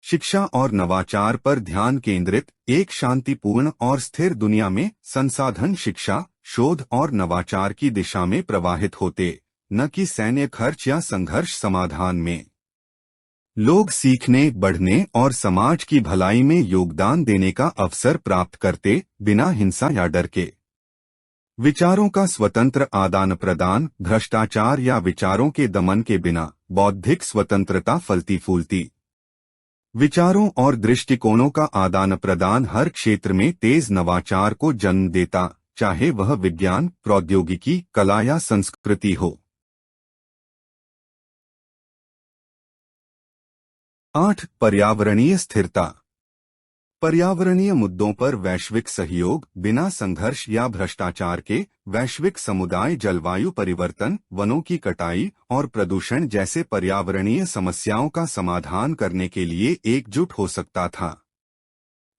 शिक्षा और नवाचार पर ध्यान केंद्रित। एक शांतिपूर्ण और स्थिर दुनिया में संसाधन शिक्षा, शोध और नवाचार की दिशा में प्रवाहित होते, न कि सैन्य खर्च या संघर्ष समाधान में। लोग सीखने, बढ़ने और समाज की भलाई में योगदान देने का अवसर प्राप्त करते, बिना हिंसा या डर के। विचारों का स्वतंत्र आदान प्रदान। भ्रष्टाचार या विचारों के दमन के बिना बौद्धिक स्वतंत्रता फलती फूलती। विचारों और दृष्टिकोणों का आदान प्रदान हर क्षेत्र में तेज नवाचार को जन्म देता, चाहे वह विज्ञान, प्रौद्योगिकी, कला या संस्कृति हो। 8. पर्यावरणीय स्थिरता। पर्यावरणीय मुद्दों पर वैश्विक सहयोग। बिना संघर्ष या भ्रष्टाचार के वैश्विक समुदाय जलवायु परिवर्तन, वनों की कटाई और प्रदूषण जैसे पर्यावरणीय समस्याओं का समाधान करने के लिए एकजुट हो सकता था।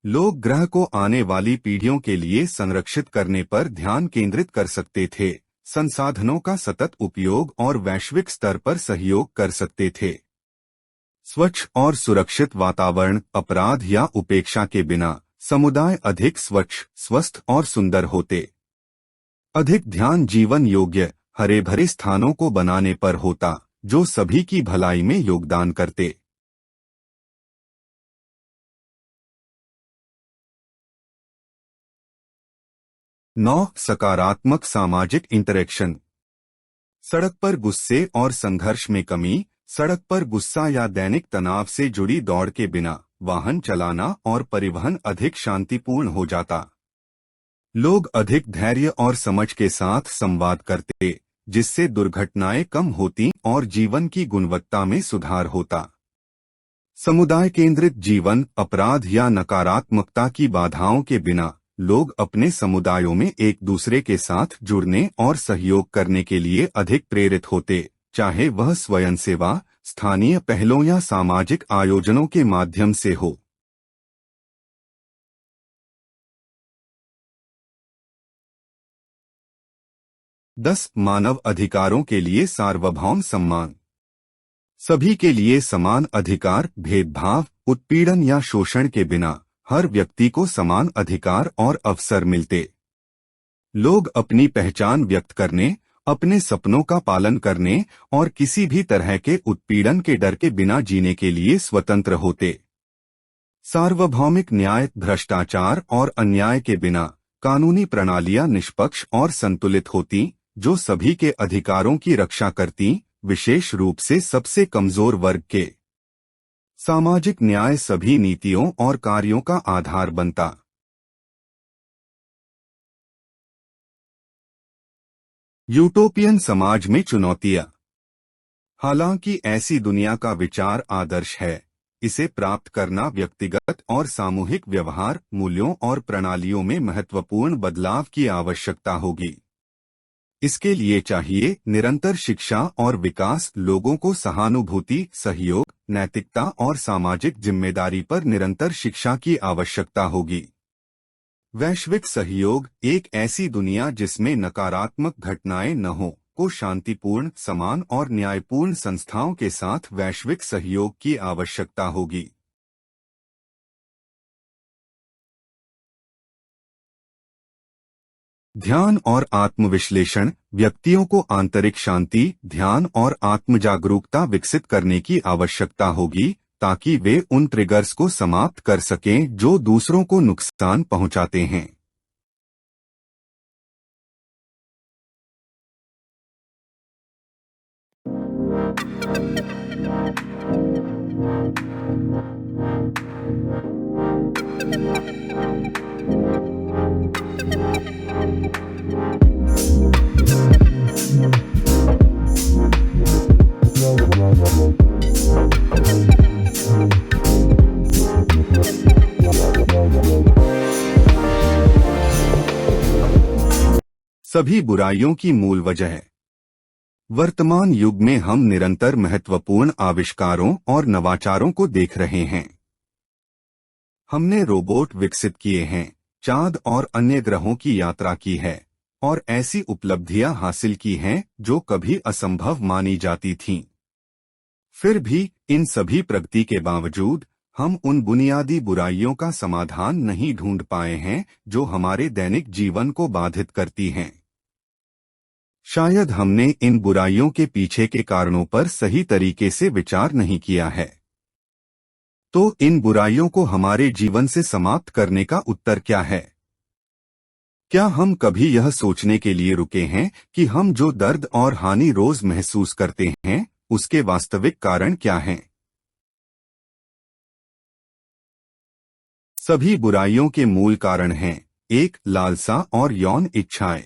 लोग ग्रह को आने वाली पीढ़ियों के लिए संरक्षित करने पर ध्यान केंद्रित कर सकते थे, संसाधनों का सतत उपयोग और वैश्विक स्तर पर सहयोग कर सकते थे। स्वच्छ और सुरक्षित वातावरण। अपराध या उपेक्षा के बिना समुदाय अधिक स्वच्छ, स्वस्थ और सुंदर होते। अधिक ध्यान जीवन योग्य, हरे भरे स्थानों को बनाने पर होता, जो सभी की भलाई में योगदान करते। नौ. सकारात्मक सामाजिक इंटरेक्शन। सड़क पर गुस्से और संघर्ष में कमी। सड़क पर गुस्सा या दैनिक तनाव से जुड़ी दौड़ के बिना वाहन चलाना और परिवहन अधिक शांतिपूर्ण हो जाता। लोग अधिक धैर्य और समझ के साथ संवाद करते, जिससे दुर्घटनाएं कम होती और जीवन की गुणवत्ता में सुधार होता। समुदाय केंद्रित जीवन, अपराध या नकारात्मकता की बाधाओं के बिना लोग अपने समुदायों में एक दूसरे के साथ जुड़ने और सहयोग करने के लिए अधिक प्रेरित होते, चाहे वह स्वयंसेवा, स्थानीय पहलों या सामाजिक आयोजनों के माध्यम से हो। दस, मानव अधिकारों के लिए सार्वभौम सम्मान। सभी के लिए समान अधिकार, भेदभाव, उत्पीड़न या शोषण के बिना हर व्यक्ति को समान अधिकार और अवसर मिलते। लोग अपनी पहचान व्यक्त करने, अपने सपनों का पालन करने और किसी भी तरह के उत्पीड़न के डर के बिना जीने के लिए स्वतंत्र होते। सार्वभौमिक न्याय, भ्रष्टाचार और अन्याय के बिना कानूनी प्रणालियां निष्पक्ष और संतुलित होती, जो सभी के अधिकारों की रक्षा करती, विशेष रूप से सबसे कमजोर वर्ग के। सामाजिक न्याय सभी नीतियों और कार्यों का आधार बनता। यूटोपियन समाज में चुनौतियां। हालांकि ऐसी दुनिया का विचार आदर्श है, इसे प्राप्त करना व्यक्तिगत और सामूहिक व्यवहार, मूल्यों और प्रणालियों में महत्वपूर्ण बदलाव की आवश्यकता होगी। इसके लिए चाहिए निरंतर शिक्षा और विकास, लोगों को सहानुभूति, सहयोग, नैतिकता और सामाजिक जिम्मेदारी पर निरंतर शिक्षा की आवश्यकता होगी। वैश्विक सहयोग, एक ऐसी दुनिया जिसमें नकारात्मक घटनाएं न हो, को शांतिपूर्ण, समान और न्यायपूर्ण संस्थाओं के साथ वैश्विक सहयोग की आवश्यकता होगी। ध्यान और आत्मविश्लेषण, व्यक्तियों को आंतरिक शांति, ध्यान और आत्मजागरूकता विकसित करने की आवश्यकता होगी, ताकि वे उन ट्रिगर्स को समाप्त कर सकें जो दूसरों को नुकसान पहुंचाते हैं। सभी बुराइयों की मूल वजह है। वर्तमान युग में हम निरंतर महत्वपूर्ण आविष्कारों और नवाचारों को देख रहे हैं। हमने रोबोट विकसित किए हैं, चांद और अन्य ग्रहों की यात्रा की है और ऐसी उपलब्धियां हासिल की हैं जो कभी असंभव मानी जाती थीं। फिर भी इन सभी प्रगति के बावजूद हम उन बुनियादी बुराइयों का समाधान नहीं ढूंढ पाए हैं जो हमारे दैनिक जीवन को बाधित करती हैं। शायद हमने इन बुराइयों के पीछे के कारणों पर सही तरीके से विचार नहीं किया है। तो इन बुराइयों को हमारे जीवन से समाप्त करने का उत्तर क्या है? क्या हम कभी यह सोचने के लिए रुके हैं कि हम जो दर्द और हानि रोज महसूस करते हैं, उसके वास्तविक कारण क्या हैं? सभी बुराइयों के मूल कारण हैं: 1. लालसा और यौन इच्छाएं।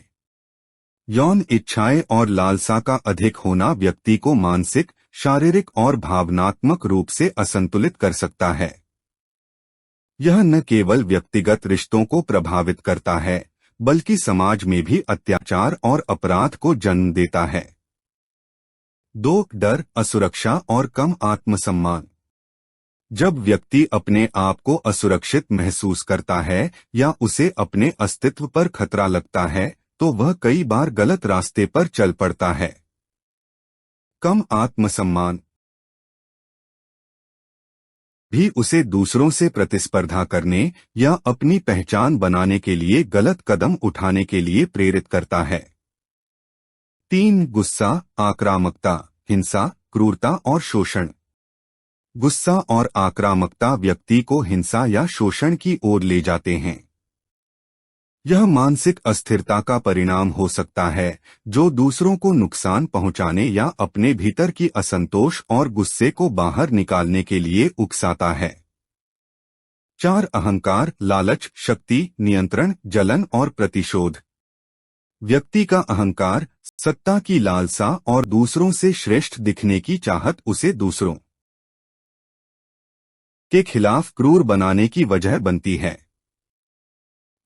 यौन इच्छाएं और लालसा का अधिक होना व्यक्ति को मानसिक, शारीरिक और भावनात्मक रूप से असंतुलित कर सकता है। यह न केवल व्यक्तिगत रिश्तों को प्रभावित करता है, बल्कि समाज में भी अत्याचार और अपराध को जन्म देता है। 2. डर, असुरक्षा और कम आत्मसम्मान। जब व्यक्ति अपने आप को असुरक्षित महसूस करता है या उसे अपने अस्तित्व पर खतरा लगता है, तो वह कई बार गलत रास्ते पर चल पड़ता है। कम आत्मसम्मान भी उसे दूसरों से प्रतिस्पर्धा करने या अपनी पहचान बनाने के लिए गलत कदम उठाने के लिए प्रेरित करता है। 3. गुस्सा, आक्रामकता, हिंसा, क्रूरता और शोषण। गुस्सा और आक्रामकता व्यक्ति को हिंसा या शोषण की ओर ले जाते हैं। यह मानसिक अस्थिरता का परिणाम हो सकता है जो दूसरों को नुकसान पहुंचाने या अपने भीतर की असंतोष और गुस्से को बाहर निकालने के लिए उकसाता है। 4 अहंकार, लालच, शक्ति, नियंत्रण, जलन और प्रतिशोध। व्यक्ति का अहंकार, सत्ता की लालसा और दूसरों से श्रेष्ठ दिखने की चाहत उसे दूसरों के खिलाफ क्रूर बनाने की वजह बनती है।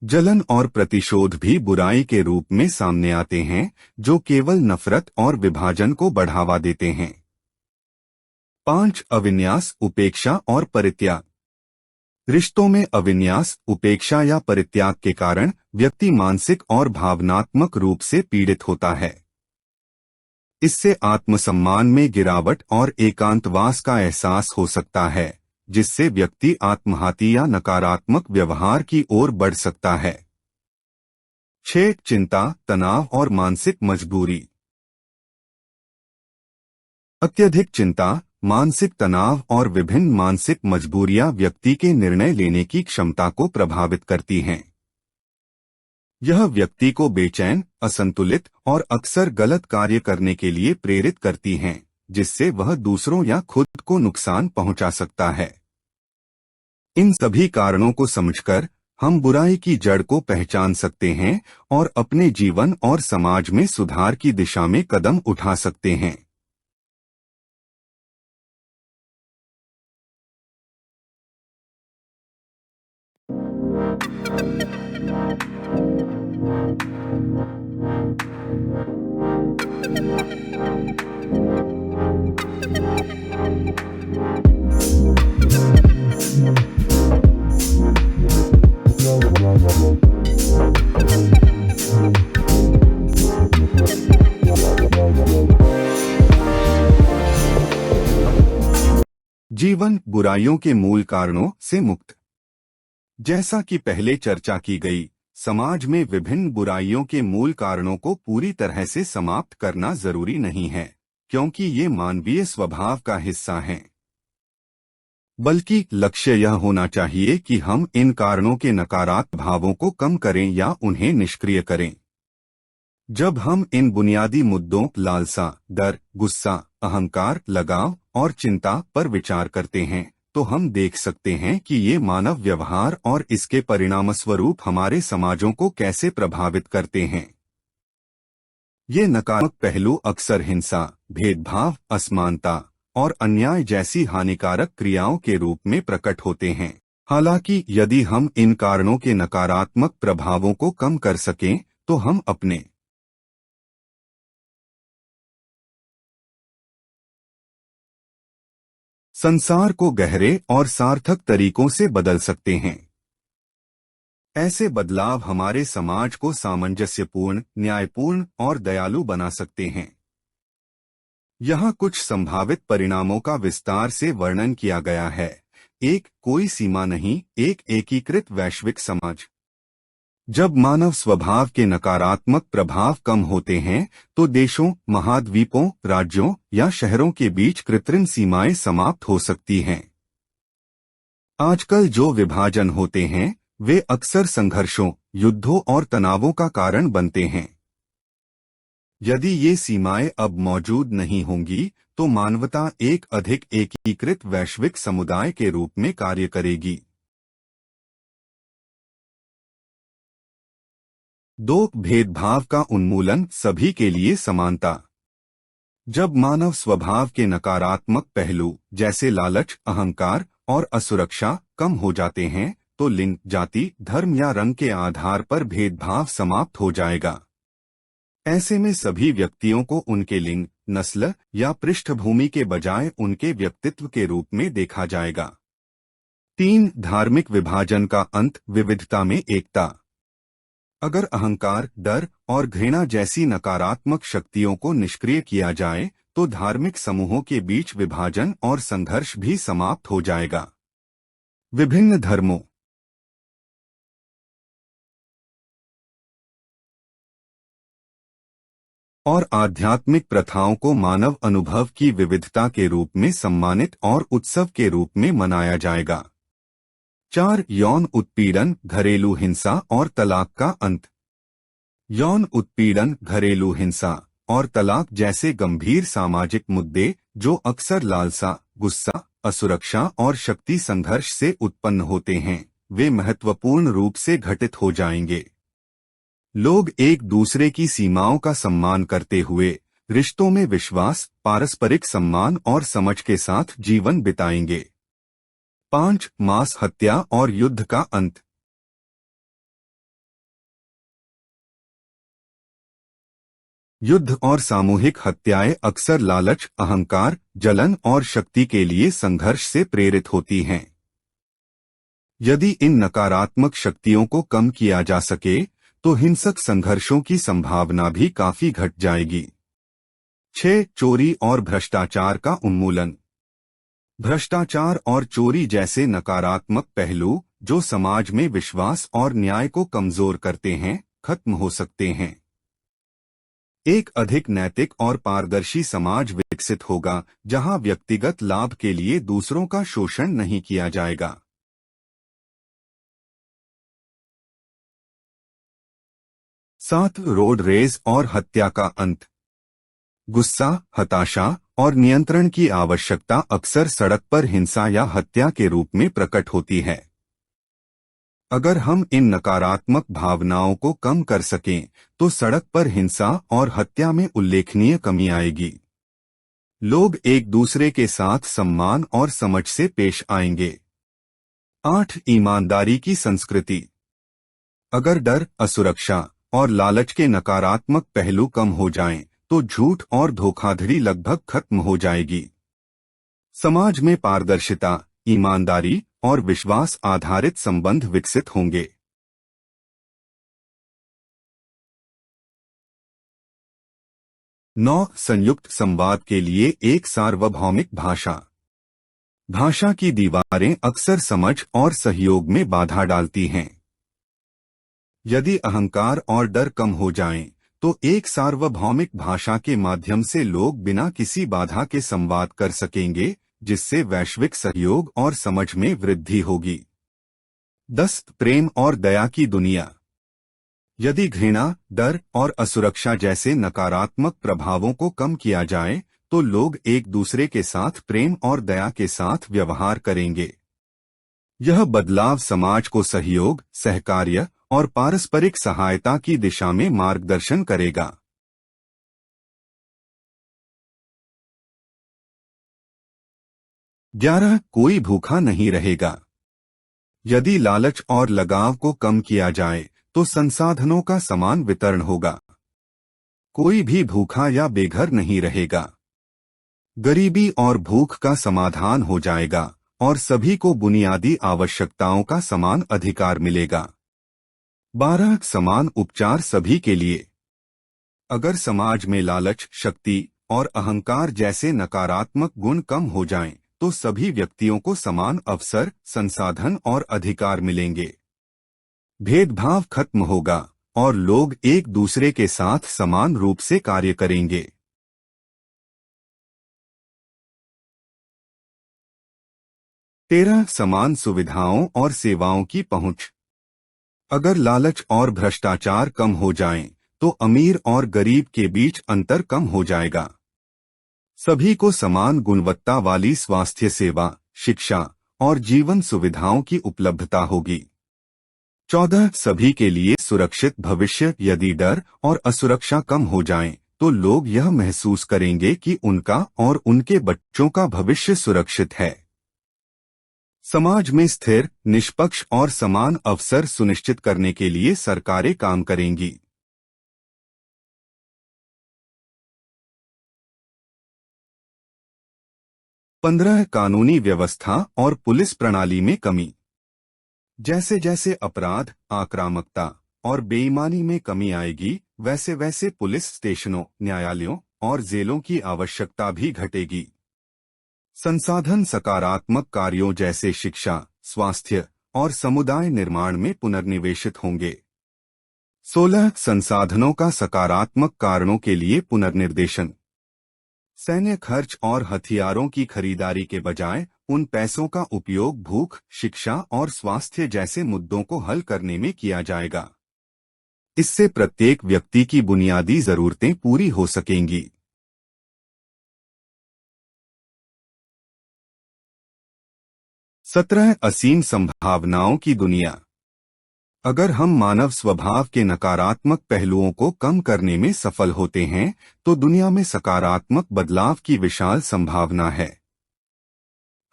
जलन और प्रतिशोध भी बुराई के रूप में सामने आते हैं जो केवल नफरत और विभाजन को बढ़ावा देते हैं। 5 अविन्यास, उपेक्षा और परित्याग। रिश्तों में अविन्यास, उपेक्षा या परित्याग के कारण व्यक्ति मानसिक और भावनात्मक रूप से पीड़ित होता है। इससे आत्मसम्मान में गिरावट और एकांतवास का एहसास हो सकता है, जिससे व्यक्ति आत्मघाती या नकारात्मक व्यवहार की ओर बढ़ सकता है। 6 चिंता, तनाव और मानसिक मजबूरी। अत्यधिक चिंता, मानसिक तनाव और विभिन्न मानसिक मजबूरियां व्यक्ति के निर्णय लेने की क्षमता को प्रभावित करती हैं। यह व्यक्ति को बेचैन, असंतुलित और अक्सर गलत कार्य करने के लिए प्रेरित करती हैं, जिससे वह दूसरों या खुद को नुकसान पहुंचा सकता है। इन सभी कारणों को समझकर हम बुराई की जड़ को पहचान सकते हैं और अपने जीवन और समाज में सुधार की दिशा में कदम उठा सकते हैं। जीवन बुराइयों के मूल कारणों से मुक्त। जैसा कि पहले चर्चा की गई, समाज में विभिन्न बुराइयों के मूल कारणों को पूरी तरह से समाप्त करना जरूरी नहीं है, क्योंकि ये मानवीय स्वभाव का हिस्सा हैं। बल्कि लक्ष्य यह होना चाहिए कि हम इन कारणों के नकारात्मक भावों को कम करें या उन्हें निष्क्रिय करें। जब हम इन बुनियादी मुद्दों लालसा, डर, गुस्सा, अहंकार, लगाव और चिंता पर विचार करते हैं, तो हम देख सकते हैं कि ये मानव व्यवहार और इसके परिणामस्वरूप हमारे समाजों को कैसे प्रभावित करते हैं। ये नकारात्मक पहलू अक्सर हिंसा, भेदभाव, असमानता और अन्याय जैसी हानिकारक क्रियाओं के रूप में प्रकट होते हैं। हालांकि यदि हम इन कारणों के नकारात्मक प्रभावों को कम कर सकें, तो हम अपने संसार को गहरे और सार्थक तरीकों से बदल सकते हैं। ऐसे बदलाव हमारे समाज को सामंजस्यपूर्ण, न्यायपूर्ण और दयालु बना सकते हैं। यहाँ कुछ संभावित परिणामों का विस्तार से वर्णन किया गया है। 1 कोई सीमा नहीं, एक एकीकृत वैश्विक समाज। जब मानव स्वभाव के नकारात्मक प्रभाव कम होते हैं, तो देशों, महाद्वीपों, राज्यों या शहरों के बीच कृत्रिम सीमाएं समाप्त हो सकती हैं। आजकल जो विभाजन होते हैं, वे अक्सर संघर्षों, युद्धों और तनावों का कारण बनते हैं। यदि ये सीमाएं अब मौजूद नहीं होंगी, तो मानवता एक अधिक एकीकृत वैश्विक समुदाय के रूप में कार्य करेगी। 2 भेदभाव का उन्मूलन, सभी के लिए समानता। जब मानव स्वभाव के नकारात्मक पहलू जैसे लालच, अहंकार और असुरक्षा कम हो जाते हैं, तो लिंग, जाति, धर्म या रंग के आधार पर भेदभाव समाप्त हो जाएगा। ऐसे में सभी व्यक्तियों को उनके लिंग, नस्ल या पृष्ठभूमि के बजाय उनके व्यक्तित्व के रूप में देखा जाएगा। 3 धार्मिक विभाजन का अंत, विविधता में एकता। अगर अहंकार, डर और घृणा जैसी नकारात्मक शक्तियों को निष्क्रिय किया जाए, तो धार्मिक समूहों के बीच विभाजन और संघर्ष भी समाप्त हो जाएगा। विभिन्न धर्मों और आध्यात्मिक प्रथाओं को मानव अनुभव की विविधता के रूप में सम्मानित और उत्सव के रूप में मनाया जाएगा। 4. यौन उत्पीड़न, घरेलू हिंसा और तलाक का अंत। यौन उत्पीड़न, घरेलू हिंसा और तलाक जैसे गंभीर सामाजिक मुद्दे जो अक्सर लालसा, गुस्सा, असुरक्षा और शक्ति संघर्ष से उत्पन्न होते हैं, वे महत्वपूर्ण रूप से घटित हो जाएंगे। लोग एक दूसरे की सीमाओं का सम्मान करते हुए रिश्तों में विश्वास, पारस्परिक सम्मान और समझ के साथ जीवन बिताएंगे। 5. मांस हत्या और युद्ध का अंत। युद्ध और सामूहिक हत्याएं अक्सर लालच, अहंकार, जलन और शक्ति के लिए संघर्ष से प्रेरित होती हैं। यदि इन नकारात्मक शक्तियों को कम किया जा सके तो हिंसक संघर्षों की संभावना भी काफी घट जाएगी। 6. चोरी और भ्रष्टाचार का उन्मूलन। भ्रष्टाचार और चोरी जैसे नकारात्मक पहलू जो समाज में विश्वास और न्याय को कमजोर करते हैं, खत्म हो सकते हैं। एक अधिक नैतिक और पारदर्शी समाज विकसित होगा जहां व्यक्तिगत लाभ के लिए दूसरों का शोषण नहीं किया जाएगा। 7. रोड रेज और हत्या का अंत। गुस्सा, हताशा और नियंत्रण की आवश्यकता अक्सर सड़क पर हिंसा या हत्या के रूप में प्रकट होती है। अगर हम इन नकारात्मक भावनाओं को कम कर सकें तो सड़क पर हिंसा और हत्या में उल्लेखनीय कमी आएगी। लोग एक दूसरे के साथ सम्मान और समझ से पेश आएंगे। 8. ईमानदारी की संस्कृति। अगर डर, असुरक्षा और लालच के नकारात्मक पहलू कम हो जाएं, तो झूठ और धोखाधड़ी लगभग खत्म हो जाएगी। समाज में पारदर्शिता, ईमानदारी और विश्वास आधारित संबंध विकसित होंगे। 9. संयुक्त संवाद के लिए एक सार्वभौमिक भाषा। भाषा की दीवारें अक्सर समझ और सहयोग में बाधा डालती हैं। यदि अहंकार और डर कम हो जाएं, तो एक सार्वभौमिक भाषा के माध्यम से लोग बिना किसी बाधा के संवाद कर सकेंगे, जिससे वैश्विक सहयोग और समझ में वृद्धि होगी। 10. प्रेम और दया की दुनिया। यदि घृणा, डर और असुरक्षा जैसे नकारात्मक प्रभावों को कम किया जाए, तो लोग एक दूसरे के साथ प्रेम और दया के साथ व्यवहार करेंगे। यह बदलाव समाज को सहयोग, सहकार्य और पारस्परिक सहायता की दिशा में मार्गदर्शन करेगा। 11. कोई भूखा नहीं रहेगा। यदि लालच और लगाव को कम किया जाए तो संसाधनों का समान वितरण होगा। कोई भी भूखा या बेघर नहीं रहेगा। गरीबी और भूख का समाधान हो जाएगा और सभी को बुनियादी आवश्यकताओं का समान अधिकार मिलेगा। 12. समान उपचार सभी के लिए। अगर समाज में लालच, शक्ति और अहंकार जैसे नकारात्मक गुण कम हो जाएं, तो सभी व्यक्तियों को समान अवसर, संसाधन और अधिकार मिलेंगे। भेदभाव खत्म होगा और लोग एक दूसरे के साथ समान रूप से कार्य करेंगे। 13. समान सुविधाओं और सेवाओं की पहुंच। अगर लालच और भ्रष्टाचार कम हो जाएं, तो अमीर और गरीब के बीच अंतर कम हो जाएगा। सभी को समान गुणवत्ता वाली स्वास्थ्य सेवा, शिक्षा और जीवन सुविधाओं की उपलब्धता होगी। 14. सभी के लिए सुरक्षित भविष्य। यदि डर और असुरक्षा कम हो जाएं, तो लोग यह महसूस करेंगे कि उनका और उनके बच्चों का भविष्य सुरक्षित है। समाज में स्थिर, निष्पक्ष और समान अवसर सुनिश्चित करने के लिए सरकारें काम करेंगी। 15. कानूनी व्यवस्था और पुलिस प्रणाली में कमी। जैसे जैसे अपराध, आक्रामकता और बेईमानी में कमी आएगी, वैसे वैसे पुलिस स्टेशनों, न्यायालयों और जेलों की आवश्यकता भी घटेगी। संसाधन सकारात्मक कार्यों जैसे शिक्षा, स्वास्थ्य और समुदाय निर्माण में पुनर्निवेशित होंगे। 16. संसाधनों का सकारात्मक कारणों के लिए पुनर्निर्देशन। सैन्य खर्च और हथियारों की खरीदारी के बजाय उन पैसों का उपयोग भूख, शिक्षा और स्वास्थ्य जैसे मुद्दों को हल करने में किया जाएगा। इससे प्रत्येक व्यक्ति की बुनियादी जरूरतें पूरी हो सकेंगी। 17 असीम संभावनाओं की दुनिया। अगर हम मानव स्वभाव के नकारात्मक पहलुओं को कम करने में सफल होते हैं, तो दुनिया में सकारात्मक बदलाव की विशाल संभावना है।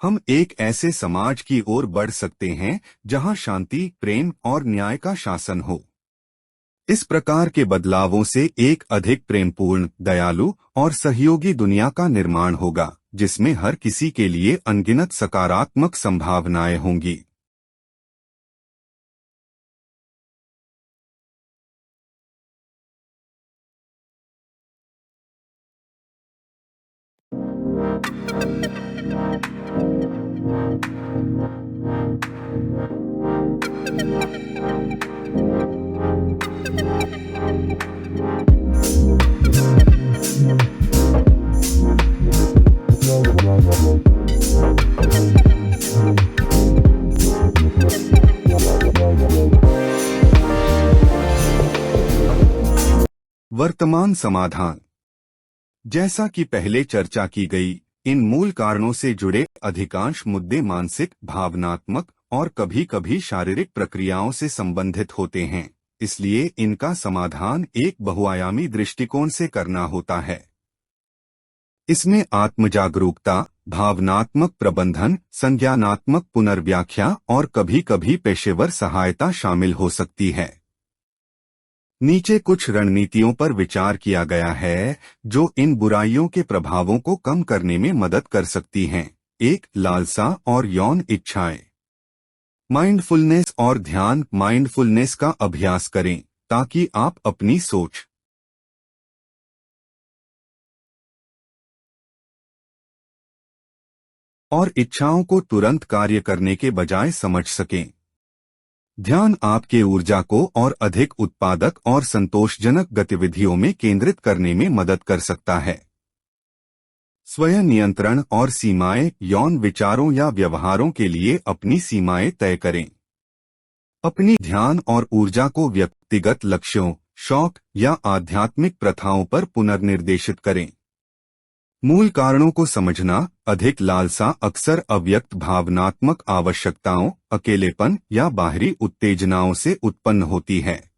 हम एक ऐसे समाज की ओर बढ़ सकते हैं जहां शांति, प्रेम और न्याय का शासन हो। इस प्रकार के बदलावों से एक अधिक प्रेमपूर्ण, दयालु और सहयोगी दुनिया का निर्माण होगा, जिसमें हर किसी के लिए अनगिनत सकारात्मक संभावनाएं होंगी। वर्तमान समाधान। जैसा कि पहले चर्चा की गई, इन मूल कारणों से जुड़े अधिकांश मुद्दे मानसिक, भावनात्मक और कभी-कभी शारीरिक प्रक्रियाओं से संबंधित होते हैं। इसलिए इनका समाधान एक बहुआयामी दृष्टिकोण से करना होता है। इसमें आत्मजागरूकता, भावनात्मक प्रबंधन, संज्ञानात्मक पुनर्व्याख्या और कभी-कभी पेशेवर सहायता शामिल हो सकती है। नीचे कुछ रणनीतियों पर विचार किया गया है जो इन बुराइयों के प्रभावों को कम करने में मदद कर सकती हैं। 1. लालसा और यौन इच्छाएं। माइंडफुलनेस और ध्यान। माइंडफुलनेस का अभ्यास करें ताकि आप अपनी सोच और इच्छाओं को तुरंत कार्य करने के बजाय समझ सकें। ध्यान आपके ऊर्जा को और अधिक उत्पादक और संतोषजनक गतिविधियों में केंद्रित करने में मदद कर सकता है। स्वयं नियंत्रण और सीमाएं। यौन विचारों या व्यवहारों के लिए अपनी सीमाएं तय करें। अपनी ध्यान और ऊर्जा को व्यक्तिगत लक्ष्यों, शौक या आध्यात्मिक प्रथाओं पर पुनर्निर्देशित करें। मूल कारणों को समझना। अधिक लालसा अक्सर अव्यक्त भावनात्मक आवश्यकताओं, अकेलेपन या बाहरी उत्तेजनाओं से उत्पन्न होती है।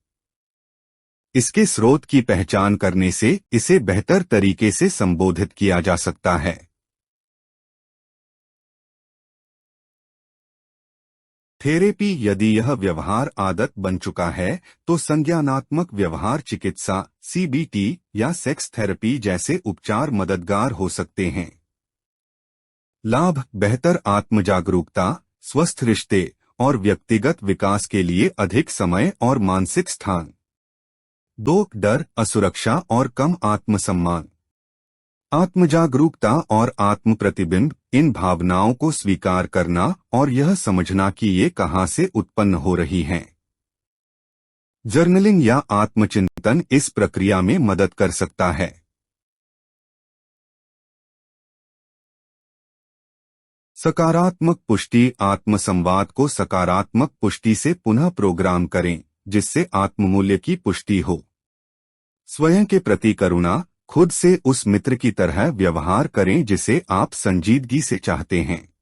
इसके स्रोत की पहचान करने से इसे बेहतर तरीके से संबोधित किया जा सकता है। थेरेपी। यदि यह व्यवहार आदत बन चुका है तो संज्ञानात्मक व्यवहार चिकित्सा, सीबीटी या सेक्स थेरेपी जैसे उपचार मददगार हो सकते हैं। लाभ। बेहतर आत्मजागरूकता, स्वस्थ रिश्ते और व्यक्तिगत विकास के लिए अधिक समय और मानसिक स्थान। 2. डर, असुरक्षा और कम आत्मसम्मान। आत्मजागरूकता और आत्म प्रतिबिंब। इन भावनाओं को स्वीकार करना और यह समझना कि ये कहां से उत्पन्न हो रही हैं। जर्नलिंग या आत्मचिंतन इस प्रक्रिया में मदद कर सकता है। सकारात्मक पुष्टि। आत्मसंवाद को सकारात्मक पुष्टि से पुनः प्रोग्राम करें, जिससे आत्ममूल्य की पुष्टि हो। स्वयं के प्रति करुणा। खुद से उस मित्र की तरह व्यवहार करें जिसे आप संजीदगी से चाहते हैं।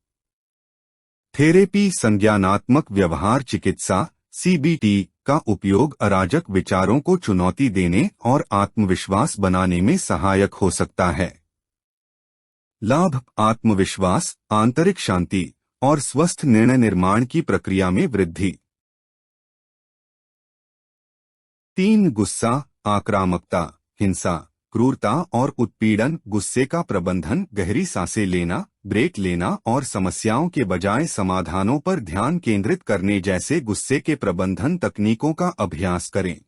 थेरेपी। संज्ञानात्मक व्यवहार चिकित्सा, सीबीटी का उपयोग अराजक विचारों को चुनौती देने और आत्मविश्वास बनाने में सहायक हो सकता है। लाभ। आत्मविश्वास, आंतरिक शांति और स्वस्थ निर्णय निर्माण की प्रक्रिया में वृद्धि। 3. गुस्सा, आक्रामकता, हिंसा, क्रूरता और उत्पीड़न। गुस्से का प्रबंधन। गहरी सांसें लेना, ब्रेक लेना और समस्याओं के बजाय समाधानों पर ध्यान केंद्रित करने जैसे गुस्से के प्रबंधन तकनीकों का अभ्यास करें।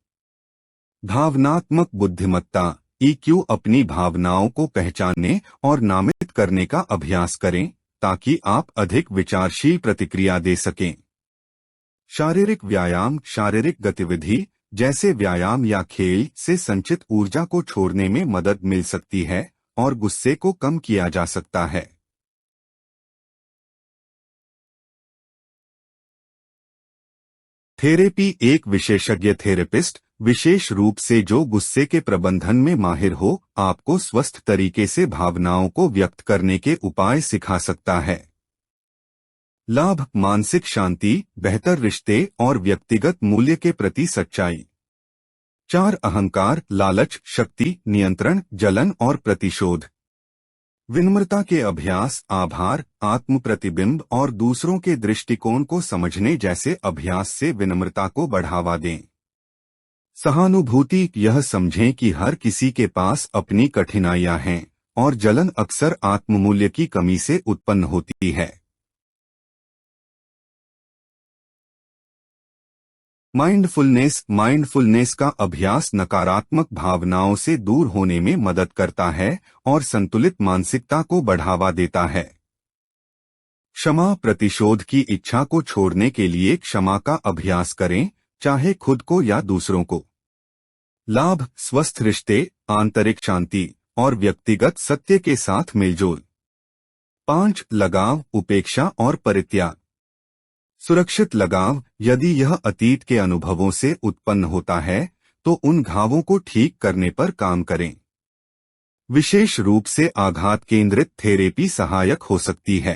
भावनात्मक बुद्धिमत्ता, ईक्यू। अपनी भावनाओं को पहचानने और नामित करने का अभ्यास करें ताकि आप अधिक विचारशील प्रतिक्रिया दे सकें। शारीरिक व्यायाम। शारीरिक गतिविधि जैसे व्यायाम या खेल से संचित ऊर्जा को छोड़ने में मदद मिल सकती है और गुस्से को कम किया जा सकता है। थेरेपी एक विशेषज्ञ थेरेपिस्ट, विशेष रूप से जो गुस्से के प्रबंधन में माहिर हो, आपको स्वस्थ तरीके से भावनाओं को व्यक्त करने के उपाय सिखा सकता है। लाभ: मानसिक शांति, बेहतर रिश्ते और व्यक्तिगत मूल्य के प्रति सच्चाई। 4 अहंकार, लालच, शक्ति, नियंत्रण, जलन और प्रतिशोध। विनम्रता के अभ्यास, आभार, आत्म प्रतिबिंब और दूसरों के दृष्टिकोण को समझने जैसे अभ्यास से विनम्रता को बढ़ावा दें। सहानुभूति, यह समझें कि हर किसी के पास अपनी कठिनाइयां हैं और जलन अक्सर आत्ममूल्य की कमी से उत्पन्न होती है। माइंडफुलनेस का अभ्यास नकारात्मक भावनाओं से दूर होने में मदद करता है और संतुलित मानसिकता को बढ़ावा देता है। क्षमा, प्रतिशोध की इच्छा को छोड़ने के लिए क्षमा का अभ्यास करें, चाहे खुद को या दूसरों को। लाभ: स्वस्थ रिश्ते, आंतरिक शांति और व्यक्तिगत सत्य के साथ मेलजोल। 5 लगाव, उपेक्षा और परित्याग। सुरक्षित लगाव, यदि यह अतीत के अनुभवों से उत्पन्न होता है तो उन घावों को ठीक करने पर काम करें। विशेष रूप से आघात केंद्रित थेरेपी सहायक हो सकती है।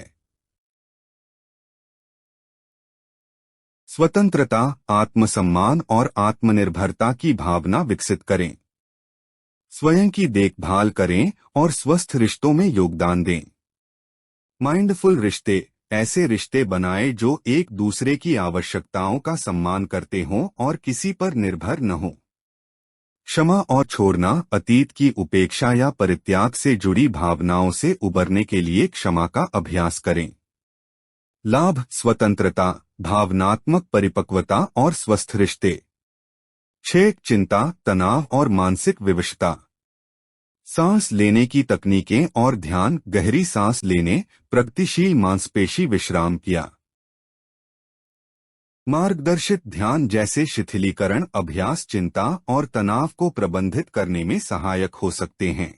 स्वतंत्रता, आत्मसम्मान और आत्मनिर्भरता की भावना विकसित करें। स्वयं की देखभाल करें और स्वस्थ रिश्तों में योगदान दें। माइंडफुल रिश्ते, ऐसे रिश्ते बनाएं जो एक दूसरे की आवश्यकताओं का सम्मान करते हों और किसी पर निर्भर न हों। क्षमा और छोड़ना, अतीत की उपेक्षा या परित्याग से जुड़ी भावनाओं से उबरने के लिए क्षमा का अभ्यास करें। लाभ: स्वतंत्रता, भावनात्मक परिपक्वता और स्वस्थ रिश्ते। 6 चिंता, तनाव और मानसिक विवशता। सांस लेने की तकनीकें और ध्यान, गहरी सांस लेने, प्रगतिशील मांसपेशी विश्राम किया। मार्गदर्शित ध्यान जैसे शिथिलीकरण अभ्यास चिंता और तनाव को प्रबंधित करने में सहायक हो सकते हैं।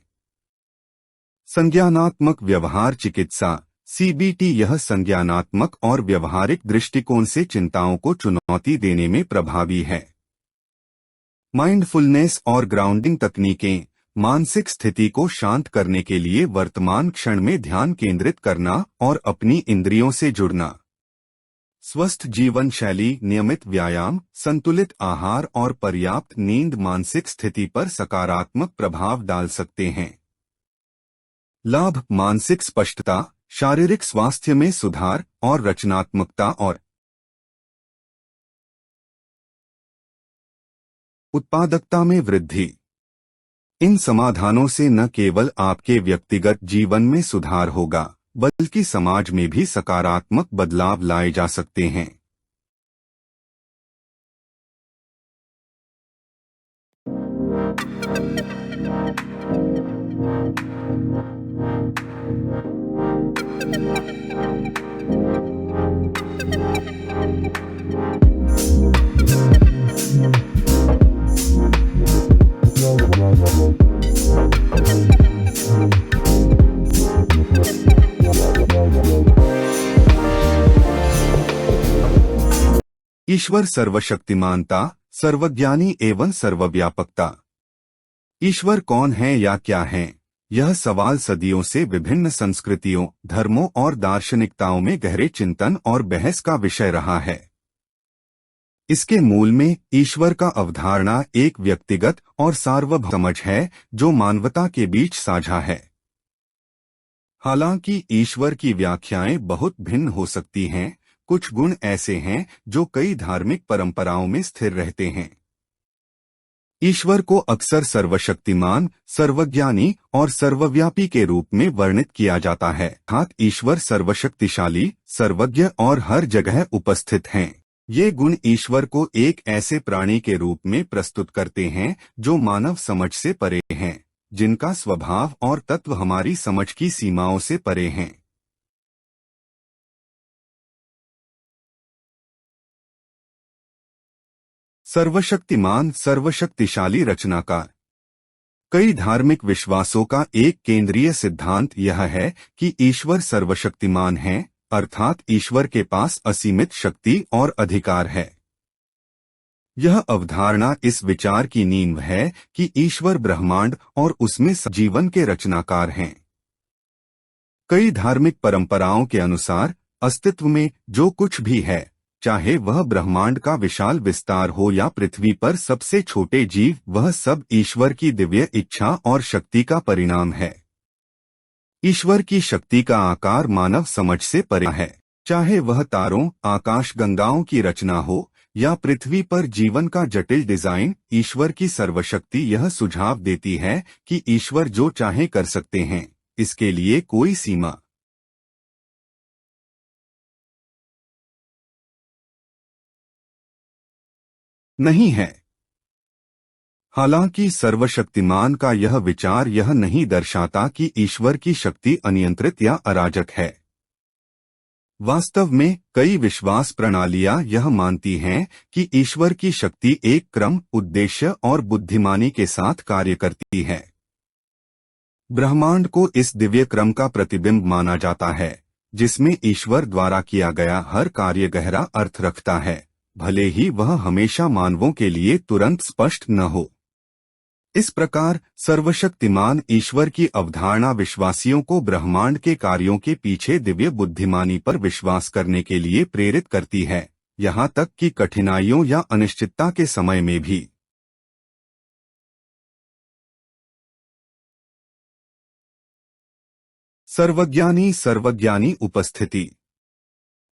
संज्ञानात्मक व्यवहार चिकित्सा सीबीटी, यह संज्ञानात्मक और व्यवहारिक दृष्टिकोण से चिंताओं को चुनौती देने में प्रभावी है। माइंडफुलनेस और ग्राउंडिंग तकनीकें, मानसिक स्थिति को शांत करने के लिए वर्तमान क्षण में ध्यान केंद्रित करना और अपनी इंद्रियों से जुड़ना। स्वस्थ जीवन शैली, नियमित व्यायाम, संतुलित आहार और पर्याप्त नींद मानसिक स्थिति पर सकारात्मक प्रभाव डाल सकते हैं। लाभ: मानसिक स्पष्टता, शारीरिक स्वास्थ्य में सुधार और रचनात्मकता और उत्पादकता में वृद्धि। इन समाधानों से न केवल आपके व्यक्तिगत जीवन में सुधार होगा, बल्कि समाज में भी सकारात्मक बदलाव लाए जा सकते हैं। ईश्वर सर्वशक्तिमानता, सर्वज्ञानी एवं सर्वव्यापकता। ईश्वर कौन है या क्या है? यह सवाल सदियों से विभिन्न संस्कृतियों, धर्मों और दार्शनिकताओं में गहरे चिंतन और बहस का विषय रहा है। इसके मूल में ईश्वर का अवधारणा एक व्यक्तिगत और सार्वभौम समझ है जो मानवता के बीच साझा है। हालांकि ईश्वर की व्याख्याएं बहुत भिन्न हो सकती हैं, कुछ गुण ऐसे हैं जो कई धार्मिक परंपराओं में स्थिर रहते हैं। ईश्वर को अक्सर सर्वशक्तिमान, सर्वज्ञानी और सर्वव्यापी के रूप में वर्णित किया जाता है। अर्थात ईश्वर सर्वशक्तिशाली, सर्वज्ञ और हर जगह उपस्थित हैं। ये गुण ईश्वर को एक ऐसे प्राणी के रूप में प्रस्तुत करते हैं जो मानव समझ से परे हैं, जिनका स्वभाव और तत्व हमारी समझ की सीमाओं से परे हैं। सर्वशक्तिमान, सर्वशक्तिशाली रचनाकार। कई धार्मिक विश्वासों का एक केंद्रीय सिद्धांत यह है कि ईश्वर सर्वशक्तिमान है, अर्थात ईश्वर के पास असीमित शक्ति और अधिकार है। यह अवधारणा इस विचार की नींव है कि ईश्वर ब्रह्मांड और उसमें जीवन के रचनाकार हैं। कई धार्मिक परंपराओं के अनुसार अस्तित्व में जो कुछ भी है, चाहे वह ब्रह्मांड का विशाल विस्तार हो या पृथ्वी पर सबसे छोटे जीव, वह सब ईश्वर की दिव्य इच्छा और शक्ति का परिणाम है। ईश्वर की शक्ति का आकार मानव समझ से परे है। चाहे वह तारों, आकाशगंगाओं की रचना हो या पृथ्वी पर जीवन का जटिल डिजाइन, ईश्वर की सर्वशक्ति यह सुझाव देती है कि ईश्वर जो चाहे कर सकते हैं, इसके लिए कोई सीमा नहीं है। हालांकि सर्वशक्तिमान का यह विचार यह नहीं दर्शाता कि ईश्वर की शक्ति अनियंत्रित या अराजक है। वास्तव में कई विश्वास प्रणालियां यह मानती हैं कि ईश्वर की शक्ति एक क्रम, उद्देश्य और बुद्धिमानी के साथ कार्य करती है। ब्रह्मांड को इस दिव्य क्रम का प्रतिबिंब माना जाता है, जिसमें ईश्वर द्वारा किया गया हर कार्य गहरा अर्थ रखता है, भले ही वह हमेशा मानवों के लिए तुरंत स्पष्ट न हो। इस प्रकार सर्वशक्तिमान ईश्वर की अवधारणा विश्वासियों को ब्रह्मांड के कार्यों के पीछे दिव्य बुद्धिमानी पर विश्वास करने के लिए प्रेरित करती है, यहाँ तक कि कठिनाइयों या अनिश्चितता के समय में भी। सर्वज्ञानी उपस्थिति।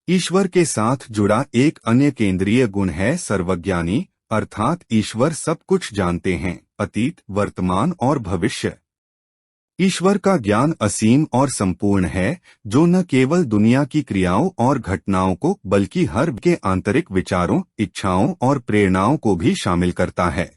ईश्वर के साथ जुड़ा एक अन्य केंद्रीय गुण है सर्वज्ञानी, अर्थात ईश्वर सब कुछ जानते हैं, अतीत, वर्तमान और भविष्य। ईश्वर का ज्ञान असीम और संपूर्ण है, जो न केवल दुनिया की क्रियाओं और घटनाओं को बल्कि हर के आंतरिक विचारों, इच्छाओं और प्रेरणाओं को भी शामिल करता है।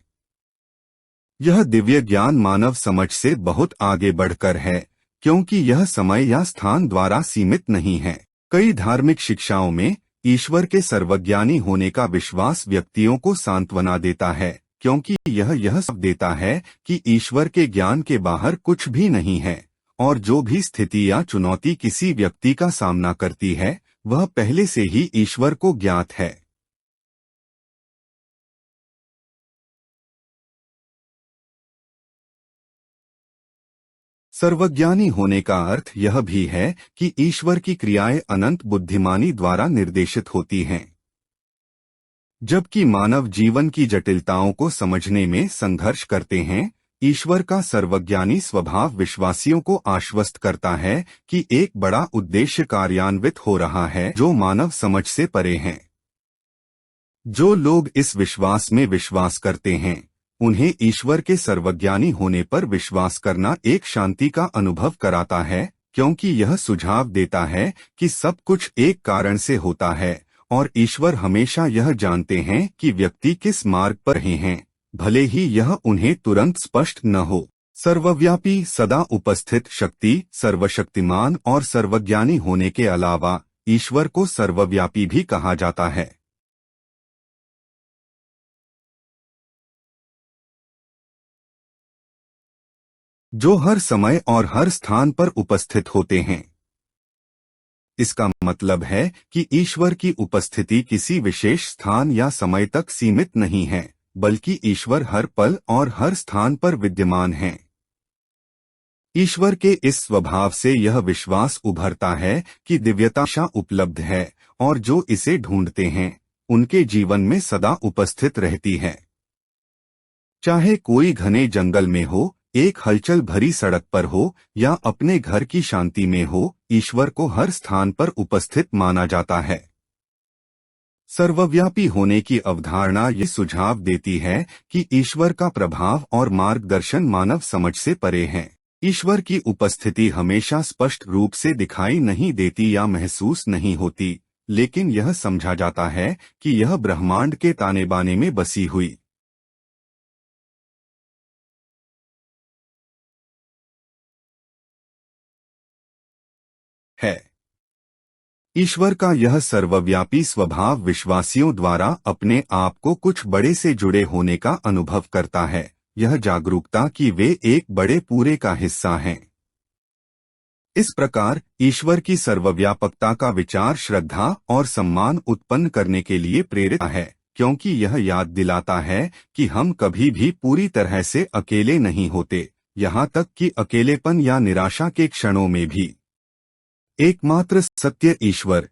यह दिव्य ज्ञान मानव समझ से बहुत आगे बढ़कर है, क्योंकि यह समय या स्थान द्वारा सीमित नहीं है। कई धार्मिक शिक्षाओं में ईश्वर के सर्वज्ञानी होने का विश्वास व्यक्तियों को सांत्वना देता है, क्योंकि यह सब देता है कि ईश्वर के ज्ञान के बाहर कुछ भी नहीं है, और जो भी स्थिति या चुनौती किसी व्यक्ति का सामना करती है, वह पहले से ही ईश्वर को ज्ञात है। सर्वज्ञानी होने का अर्थ यह भी है कि ईश्वर की क्रियाएं अनंत बुद्धिमानी द्वारा निर्देशित होती हैं। जबकि मानव जीवन की जटिलताओं को समझने में संघर्ष करते हैं, ईश्वर का सर्वज्ञानी स्वभाव विश्वासियों को आश्वस्त करता है कि एक बड़ा उद्देश्य कार्यान्वित हो रहा है जो मानव समझ से परे है। जो लोग इस विश्वास में विश्वास करते हैं, उन्हें ईश्वर के सर्वज्ञानी होने पर विश्वास करना एक शांति का अनुभव कराता है, क्योंकि यह सुझाव देता है कि सब कुछ एक कारण से होता है और ईश्वर हमेशा यह जानते हैं कि व्यक्ति किस मार्ग पर हैं, भले ही यह उन्हें तुरंत स्पष्ट न हो। सर्वव्यापी, सदा उपस्थित शक्ति, सर्वशक्तिमान और सर्वज्ञानी होने के अलावा ईश्वर को सर्वव्यापी भी कहा जाता है। जो हर समय और हर स्थान पर उपस्थित होते हैं। इसका मतलब है कि ईश्वर की उपस्थिति किसी विशेष स्थान या समय तक सीमित नहीं है, बल्कि ईश्वर हर पल और हर स्थान पर विद्यमान है। ईश्वर के इस स्वभाव से यह विश्वास उभरता है कि दिव्यता उपलब्ध है और जो इसे ढूंढते हैं, उनके जीवन में सदा उपस्थित रहती है। चाहे कोई घने जंगल में हो, एक हलचल भरी सड़क पर हो या अपने घर की शांति में हो, ईश्वर को हर स्थान पर उपस्थित माना जाता है। सर्वव्यापी होने की अवधारणा ये सुझाव देती है कि ईश्वर का प्रभाव और मार्गदर्शन मानव समझ से परे है। ईश्वर की उपस्थिति हमेशा स्पष्ट रूप से दिखाई नहीं देती या महसूस नहीं होती, लेकिन यह समझा जाता है कि यह ब्रह्मांड के ताने बाने में बसी हुई है। ईश्वर का यह सर्वव्यापी स्वभाव विश्वासियों द्वारा अपने आप को कुछ बड़े से जुड़े होने का अनुभव करता है, यह जागरूकता कि वे एक बड़े पूरे का हिस्सा हैं। इस प्रकार ईश्वर की सर्वव्यापकता का विचार श्रद्धा और सम्मान उत्पन्न करने के लिए प्रेरित है, क्योंकि यह याद दिलाता है कि हम कभी भी पूरी तरह से अकेले नहीं होते, यहाँ तक कि अकेलेपन या निराशा के क्षणों में भी। एकमात्र सत्य ईश्वर।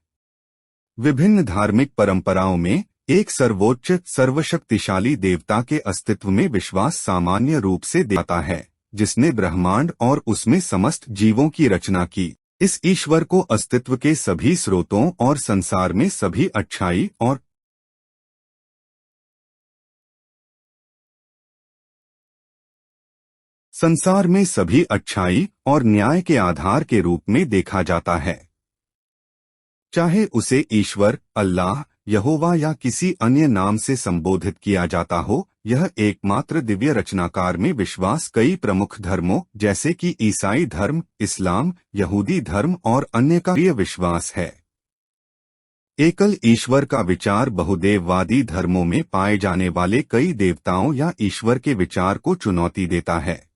विभिन्न धार्मिक परंपराओं में एक सर्वोच्च सर्वशक्तिशाली देवता के अस्तित्व में विश्वास सामान्य रूप से देता है, जिसने ब्रह्मांड और उसमें समस्त जीवों की रचना की। इस ईश्वर को अस्तित्व के सभी स्रोतों और संसार में सभी अच्छाई और न्याय के आधार के रूप में देखा जाता है। चाहे उसे ईश्वर, अल्लाह, यहोवा या किसी अन्य नाम से संबोधित किया जाता हो, यह एकमात्र दिव्य रचनाकार में विश्वास कई प्रमुख धर्मों जैसे कि ईसाई धर्म, इस्लाम, यहूदी धर्म और अन्य का प्रिय विश्वास है। एकल ईश्वर का विचार बहुदेववादी धर्मों में पाए जाने वाले कई देवताओं या ईश्वर के विचार को चुनौती देता है।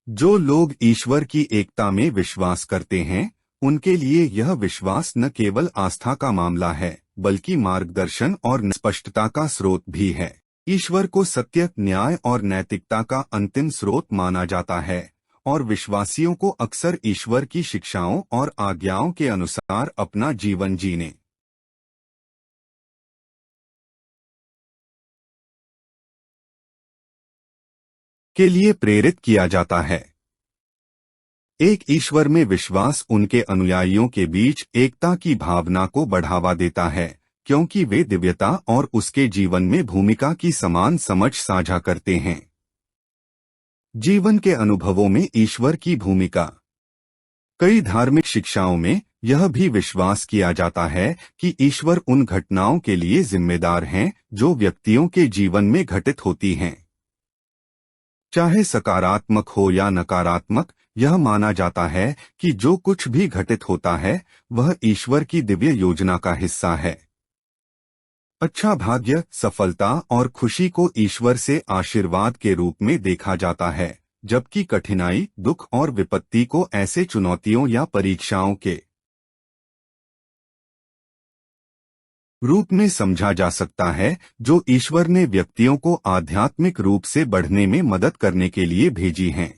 जो लोग ईश्वर की एकता में विश्वास करते हैं, उनके लिए यह विश्वास न केवल आस्था का मामला है, बल्कि मार्गदर्शन और स्पष्टता का स्रोत भी है। ईश्वर को सत्य, न्याय और नैतिकता का अंतिम स्रोत माना जाता है और विश्वासियों को अक्सर ईश्वर की शिक्षाओं और आज्ञाओं के अनुसार अपना जीवन जीने के लिए प्रेरित किया जाता है। एक ईश्वर में विश्वास उनके अनुयायियों के बीच एकता की भावना को बढ़ावा देता है, क्योंकि वे दिव्यता और उसके जीवन में भूमिका की समान समझ साझा करते हैं। जीवन के अनुभवों में ईश्वर की भूमिका। कई धार्मिक शिक्षाओं में यह भी विश्वास किया जाता है कि ईश्वर उन घटनाओं के लिए जिम्मेदार हैं जो व्यक्तियों के जीवन में घटित होती हैं। चाहे सकारात्मक हो या नकारात्मक, यह माना जाता है कि जो कुछ भी घटित होता है वह ईश्वर की दिव्य योजना का हिस्सा है। अच्छा भाग्य, सफलता और खुशी को ईश्वर से आशीर्वाद के रूप में देखा जाता है, जबकि कठिनाई, दुख और विपत्ति को ऐसे चुनौतियों या परीक्षाओं के रूप में समझा जा सकता है जो ईश्वर ने व्यक्तियों को आध्यात्मिक रूप से बढ़ने में मदद करने के लिए भेजी हैं।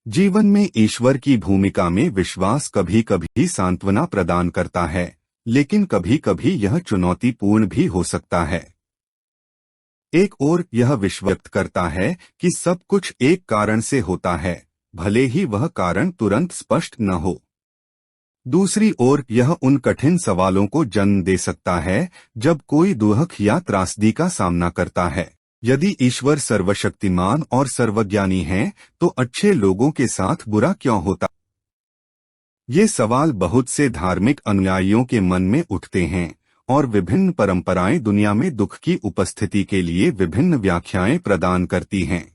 जीवन में ईश्वर की भूमिका में विश्वास कभी कभी सांत्वना प्रदान करता है, लेकिन कभी कभी यह चुनौतीपूर्ण भी हो सकता है। एक ओर यह व्यक्त करता है कि सब कुछ एक कारण से होता है, भले ही वह कारण तुरंत स्पष्ट न हो। दूसरी ओर यह उन कठिन सवालों को जन्म दे सकता है जब कोई दुख या त्रासदी का सामना करता है। यदि ईश्वर सर्वशक्तिमान और सर्वज्ञानी है, तो अच्छे लोगों के साथ बुरा क्यों होता? ये सवाल बहुत से धार्मिक अनुयायियों के मन में उठते हैं और विभिन्न परंपराएं दुनिया में दुख की उपस्थिति के लिए विभिन्न व्याख्याएं प्रदान करती हैं।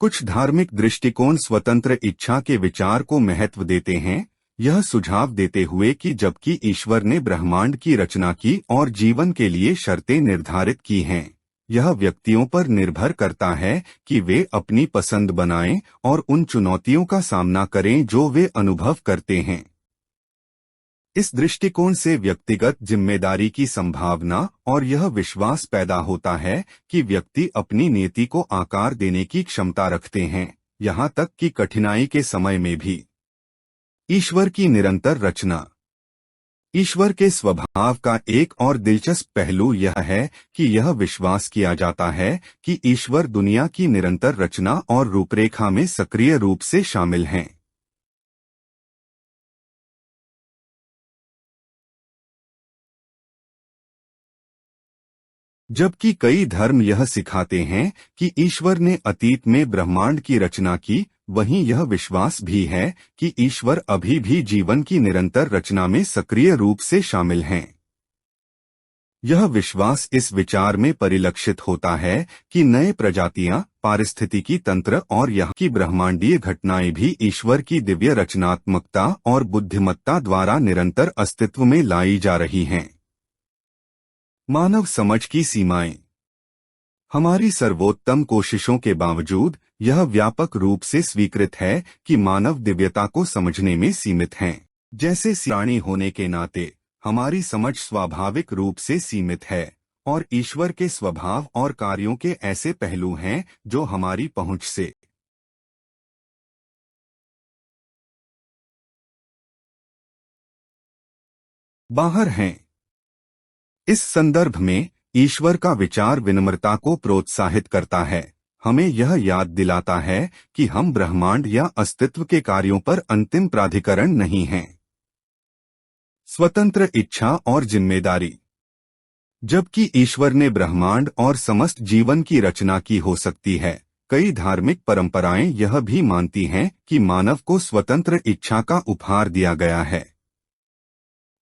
कुछ धार्मिक दृष्टिकोण स्वतंत्र इच्छा के विचार को महत्व देते हैं, यह सुझाव देते हुए कि जबकि ईश्वर ने ब्रह्मांड की रचना की और जीवन के लिए शर्तें निर्धारित की हैं, यह व्यक्तियों पर निर्भर करता है कि वे अपनी पसंद बनाएं और उन चुनौतियों का सामना करें जो वे अनुभव करते हैं। इस दृष्टिकोण से व्यक्तिगत जिम्मेदारी की संभावना और यह विश्वास पैदा होता है कि व्यक्ति अपनी नीति को आकार देने की क्षमता रखते हैं, यहाँ तक कि कठिनाई के समय में भी। ईश्वर की निरंतर रचना। ईश्वर के स्वभाव का एक और दिलचस्प पहलू यह है कि यह विश्वास किया जाता है कि ईश्वर दुनिया की निरंतर रचना और रूपरेखा में सक्रिय रूप से शामिल हैं। जबकि कई धर्म यह सिखाते हैं कि ईश्वर ने अतीत में ब्रह्मांड की रचना की, वहीं यह विश्वास भी है कि ईश्वर अभी भी जीवन की निरंतर रचना में सक्रिय रूप से शामिल हैं। यह विश्वास इस विचार में परिलक्षित होता है कि नए प्रजातियां, पारिस्थितिकी तंत्र और यहाँ की ब्रह्मांडीय घटनाएं भी ईश्वर की दिव्य रचनात्मकता और बुद्धिमत्ता द्वारा निरंतर अस्तित्व में लाई जा रही हैं। मानव समझ की सीमाएं। हमारी सर्वोत्तम कोशिशों के बावजूद यह व्यापक रूप से स्वीकृत है कि मानव दिव्यता को समझने में सीमित हैं। जैसे प्राणी होने के नाते हमारी समझ स्वाभाविक रूप से सीमित है और ईश्वर के स्वभाव और कार्यों के ऐसे पहलू हैं जो हमारी पहुंच से बाहर हैं। इस संदर्भ में ईश्वर का विचार विनम्रता को प्रोत्साहित करता है, हमें यह याद दिलाता है कि हम ब्रह्मांड या अस्तित्व के कार्यों पर अंतिम प्राधिकरण नहीं हैं। स्वतंत्र इच्छा और जिम्मेदारी। जबकि ईश्वर ने ब्रह्मांड और समस्त जीवन की रचना की हो सकती है, कई धार्मिक परंपराएं यह भी मानती हैं कि मानव को स्वतंत्र इच्छा का उपहार दिया गया है।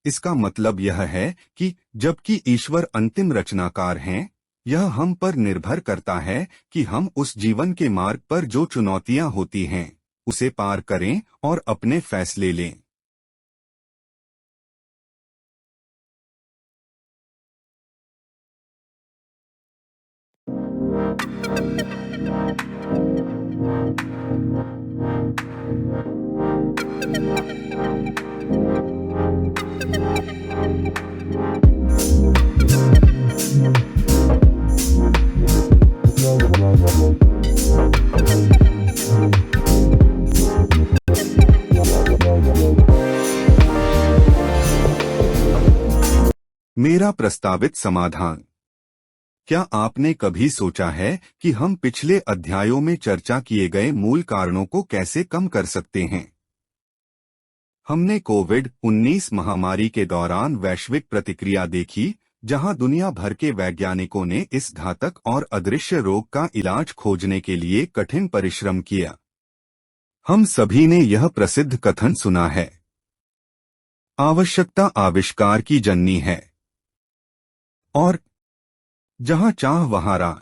इसका मतलब यह है कि जबकि ईश्वर अंतिम रचनाकार हैं, यह हम पर निर्भर करता है कि हम उस जीवन के मार्ग पर जो चुनौतियां होती हैं, उसे पार करें और अपने फैसले लें। मेरा प्रस्तावित समाधान। क्या आपने कभी सोचा है कि हम पिछले अध्यायों में चर्चा किए गए मूल कारणों को कैसे कम कर सकते हैं? हमने कोविड-19 महामारी के दौरान वैश्विक प्रतिक्रिया देखी, जहां दुनिया भर के वैज्ञानिकों ने इस घातक और अदृश्य रोग का इलाज खोजने के लिए कठिन परिश्रम किया। हम सभी ने यह प्रसिद्ध कथन सुना है, आवश्यकता आविष्कार की जननी है, और जहां चाह वहां राह।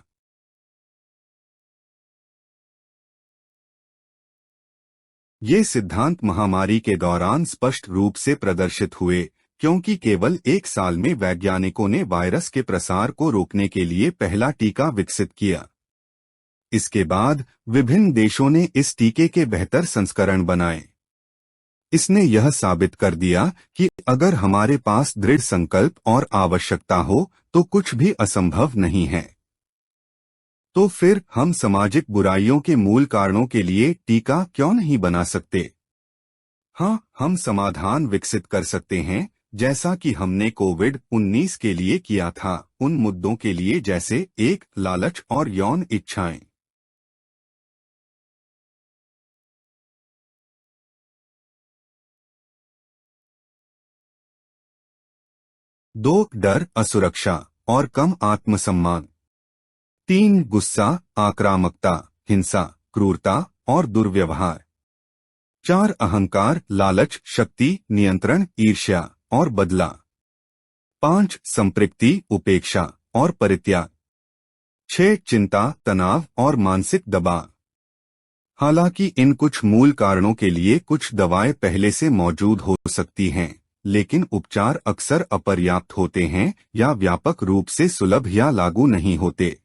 ये सिद्धांत महामारी के दौरान स्पष्ट रूप से प्रदर्शित हुए, क्योंकि केवल एक साल में वैज्ञानिकों ने वायरस के प्रसार को रोकने के लिए पहला टीका विकसित किया। इसके बाद विभिन्न देशों ने इस टीके के बेहतर संस्करण बनाए। इसने यह साबित कर दिया कि अगर हमारे पास दृढ़ संकल्प और आवश्यकता हो तो कुछ भी असंभव नहीं है। तो फिर हम सामाजिक बुराइयों के मूल कारणों के लिए टीका क्यों नहीं बना सकते? हाँ, हम समाधान विकसित कर सकते हैं, जैसा कि हमने कोविड-19 के लिए किया था, उन मुद्दों के लिए जैसे एक लालच और यौन इच्छाएं। दो, डर, असुरक्षा और कम आत्मसम्मान। 3, गुस्सा, आक्रामकता, हिंसा, क्रूरता और दुर्व्यवहार। 4, अहंकार, लालच, शक्ति, नियंत्रण, ईर्ष्या और बदला। 5, संपृक्ति, उपेक्षा और परित्याग। 6, चिंता, तनाव और मानसिक दबाव। हालांकि इन कुछ मूल कारणों के लिए कुछ दवाएं पहले से मौजूद हो सकती हैं, लेकिन उपचार अक्सर अपर्याप्त होते हैं या व्यापक रूप से सुलभ या लागू नहीं होते।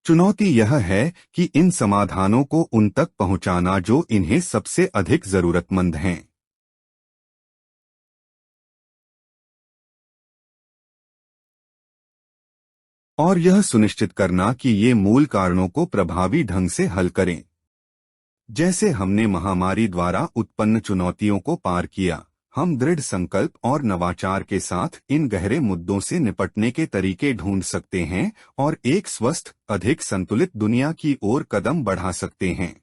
चुनौती यह है कि इन समाधानों को उन तक पहुंचाना जो इन्हें सबसे अधिक जरूरतमंद हैं। और यह सुनिश्चित करना कि ये मूल कारणों को प्रभावी ढंग से हल करें। जैसे हमने महामारी द्वारा उत्पन्न चुनौतियों को पार किया, हम दृढ़ संकल्प और नवाचार के साथ इन गहरे मुद्दों से निपटने के तरीके ढूंढ सकते हैं और एक स्वस्थ, अधिक संतुलित दुनिया की ओर कदम बढ़ा सकते हैं।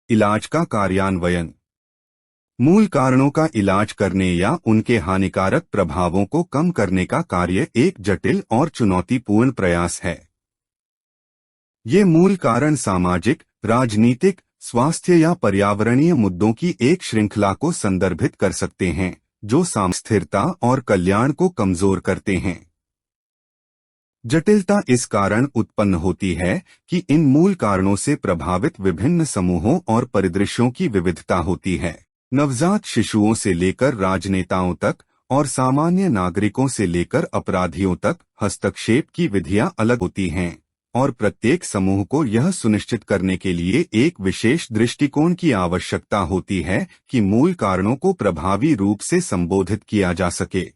इलाज का कार्यान्वयन। मूल कारणों का इलाज करने या उनके हानिकारक प्रभावों को कम करने का कार्य एक जटिल और चुनौतीपूर्ण प्रयास है। ये मूल कारण सामाजिक, राजनीतिक, स्वास्थ्य या पर्यावरणीय मुद्दों की एक श्रृंखला को संदर्भित कर सकते हैं, जो स्थिरता और कल्याण को कमजोर करते हैं। जटिलता इस कारण उत्पन्न होती है कि इन मूल कारणों से प्रभावित विभिन्न समूहों और परिदृश्यों की विविधता होती है। नवजात शिशुओं से लेकर राजनेताओं तक और सामान्य नागरिकों से लेकर अपराधियों तक हस्तक्षेप की विधियां अलग होती हैं, और प्रत्येक समूह को यह सुनिश्चित करने के लिए एक विशेष दृष्टिकोण की आवश्यकता होती है कि मूल कारणों को प्रभावी रूप से संबोधित किया जा सके।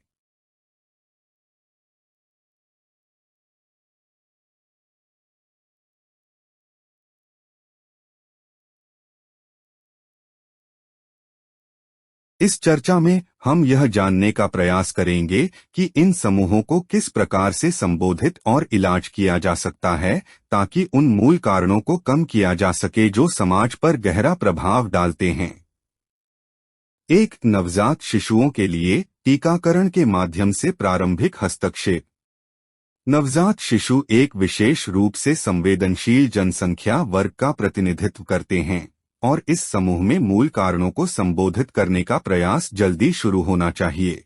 इस चर्चा में हम यह जानने का प्रयास करेंगे कि इन समूहों को किस प्रकार से संबोधित और इलाज किया जा सकता है ताकि उन मूल कारणों को कम किया जा सके जो समाज पर गहरा प्रभाव डालते हैं। एक नवजात शिशुओं के लिए टीकाकरण के माध्यम से प्रारंभिक हस्तक्षेप। नवजात शिशु एक विशेष रूप से संवेदनशील जनसंख्या वर्ग का प्रतिनिधित्व करते हैं, और इस समूह में मूल कारणों को संबोधित करने का प्रयास जल्दी शुरू होना चाहिए।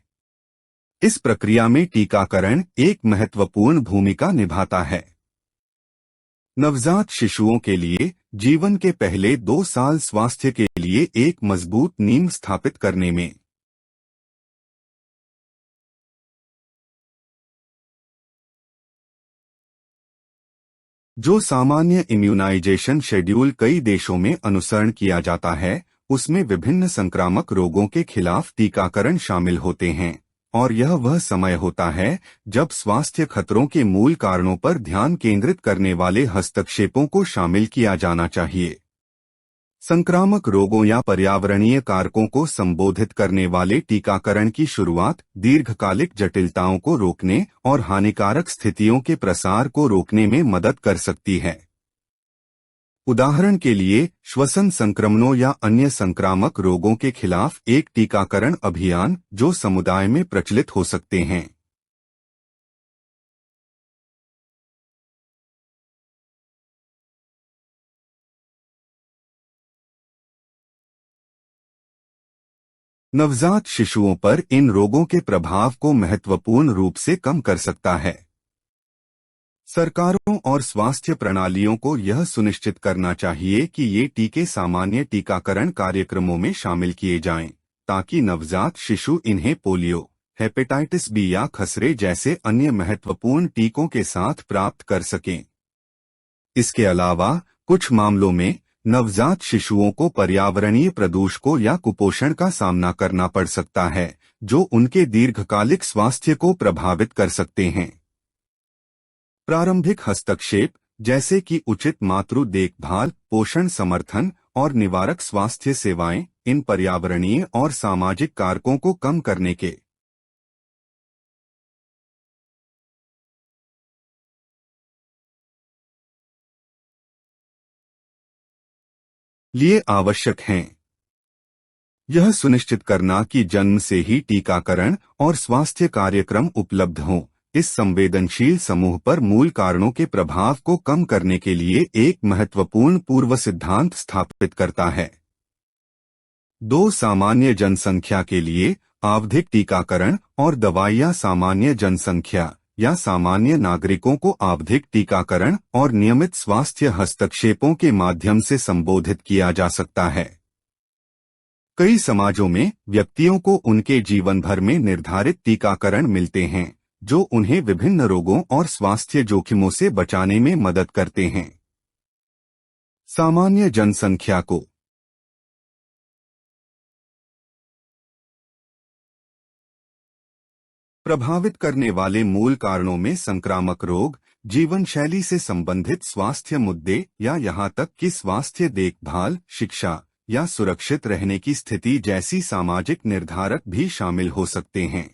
इस प्रक्रिया में टीकाकरण एक महत्वपूर्ण भूमिका निभाता है। नवजात शिशुओं के लिए जीवन के पहले 2 साल स्वास्थ्य के लिए एक मजबूत नींव स्थापित करने में जो सामान्य इम्यूनाइजेशन शेड्यूल कई देशों में अनुसरण किया जाता है, उसमें विभिन्न संक्रामक रोगों के खिलाफ टीकाकरण शामिल होते हैं, और यह वह समय होता है जब स्वास्थ्य खतरों के मूल कारणों पर ध्यान केंद्रित करने वाले हस्तक्षेपों को शामिल किया जाना चाहिए। संक्रामक रोगों या पर्यावरणीय कारकों को संबोधित करने वाले टीकाकरण की शुरुआत दीर्घकालिक जटिलताओं को रोकने और हानिकारक स्थितियों के प्रसार को रोकने में मदद कर सकती है। उदाहरण के लिए, श्वसन संक्रमणों या अन्य संक्रामक रोगों के खिलाफ एक टीकाकरण अभियान जो समुदाय में प्रचलित हो सकते हैं। नवजात शिशुओं पर इन रोगों के प्रभाव को महत्वपूर्ण रूप से कम कर सकता है। सरकारों और स्वास्थ्य प्रणालियों को यह सुनिश्चित करना चाहिए कि ये टीके सामान्य टीकाकरण कार्यक्रमों में शामिल किए जाएं, ताकि नवजात शिशु इन्हें पोलियो, हेपेटाइटिस बी या खसरे जैसे अन्य महत्वपूर्ण टीकों के साथ प्राप्त कर सकें। इसके अलावा कुछ मामलों में नवजात शिशुओं को पर्यावरणीय प्रदूषकों या कुपोषण का सामना करना पड़ सकता है, जो उनके दीर्घकालिक स्वास्थ्य को प्रभावित कर सकते हैं। प्रारंभिक हस्तक्षेप जैसे कि उचित मातृ देखभाल, पोषण समर्थन और निवारक स्वास्थ्य सेवाएं इन पर्यावरणीय और सामाजिक कारकों को कम करने के लिए आवश्यक हैं। यह सुनिश्चित करना कि जन्म से ही टीकाकरण और स्वास्थ्य कार्यक्रम उपलब्ध हों, इस संवेदनशील समूह पर मूल कारणों के प्रभाव को कम करने के लिए एक महत्वपूर्ण पूर्व सिद्धांत स्थापित करता है। 2 सामान्य जनसंख्या के लिए आवधिक टीकाकरण और दवाइयां सामान्य जनसंख्या या सामान्य नागरिकों को आवधिक टीकाकरण और नियमित स्वास्थ्य हस्तक्षेपों के माध्यम से संबोधित किया जा सकता है। कई समाजों में व्यक्तियों को उनके जीवन भर में निर्धारित टीकाकरण मिलते हैं, जो उन्हें विभिन्न रोगों और स्वास्थ्य जोखिमों से बचाने में मदद करते हैं। सामान्य जनसंख्या को प्रभावित करने वाले मूल कारणों में संक्रामक रोग, जीवन शैली से संबंधित स्वास्थ्य मुद्दे या यहां तक कि स्वास्थ्य देखभाल, शिक्षा या सुरक्षित रहने की स्थिति जैसी सामाजिक निर्धारक भी शामिल हो सकते हैं।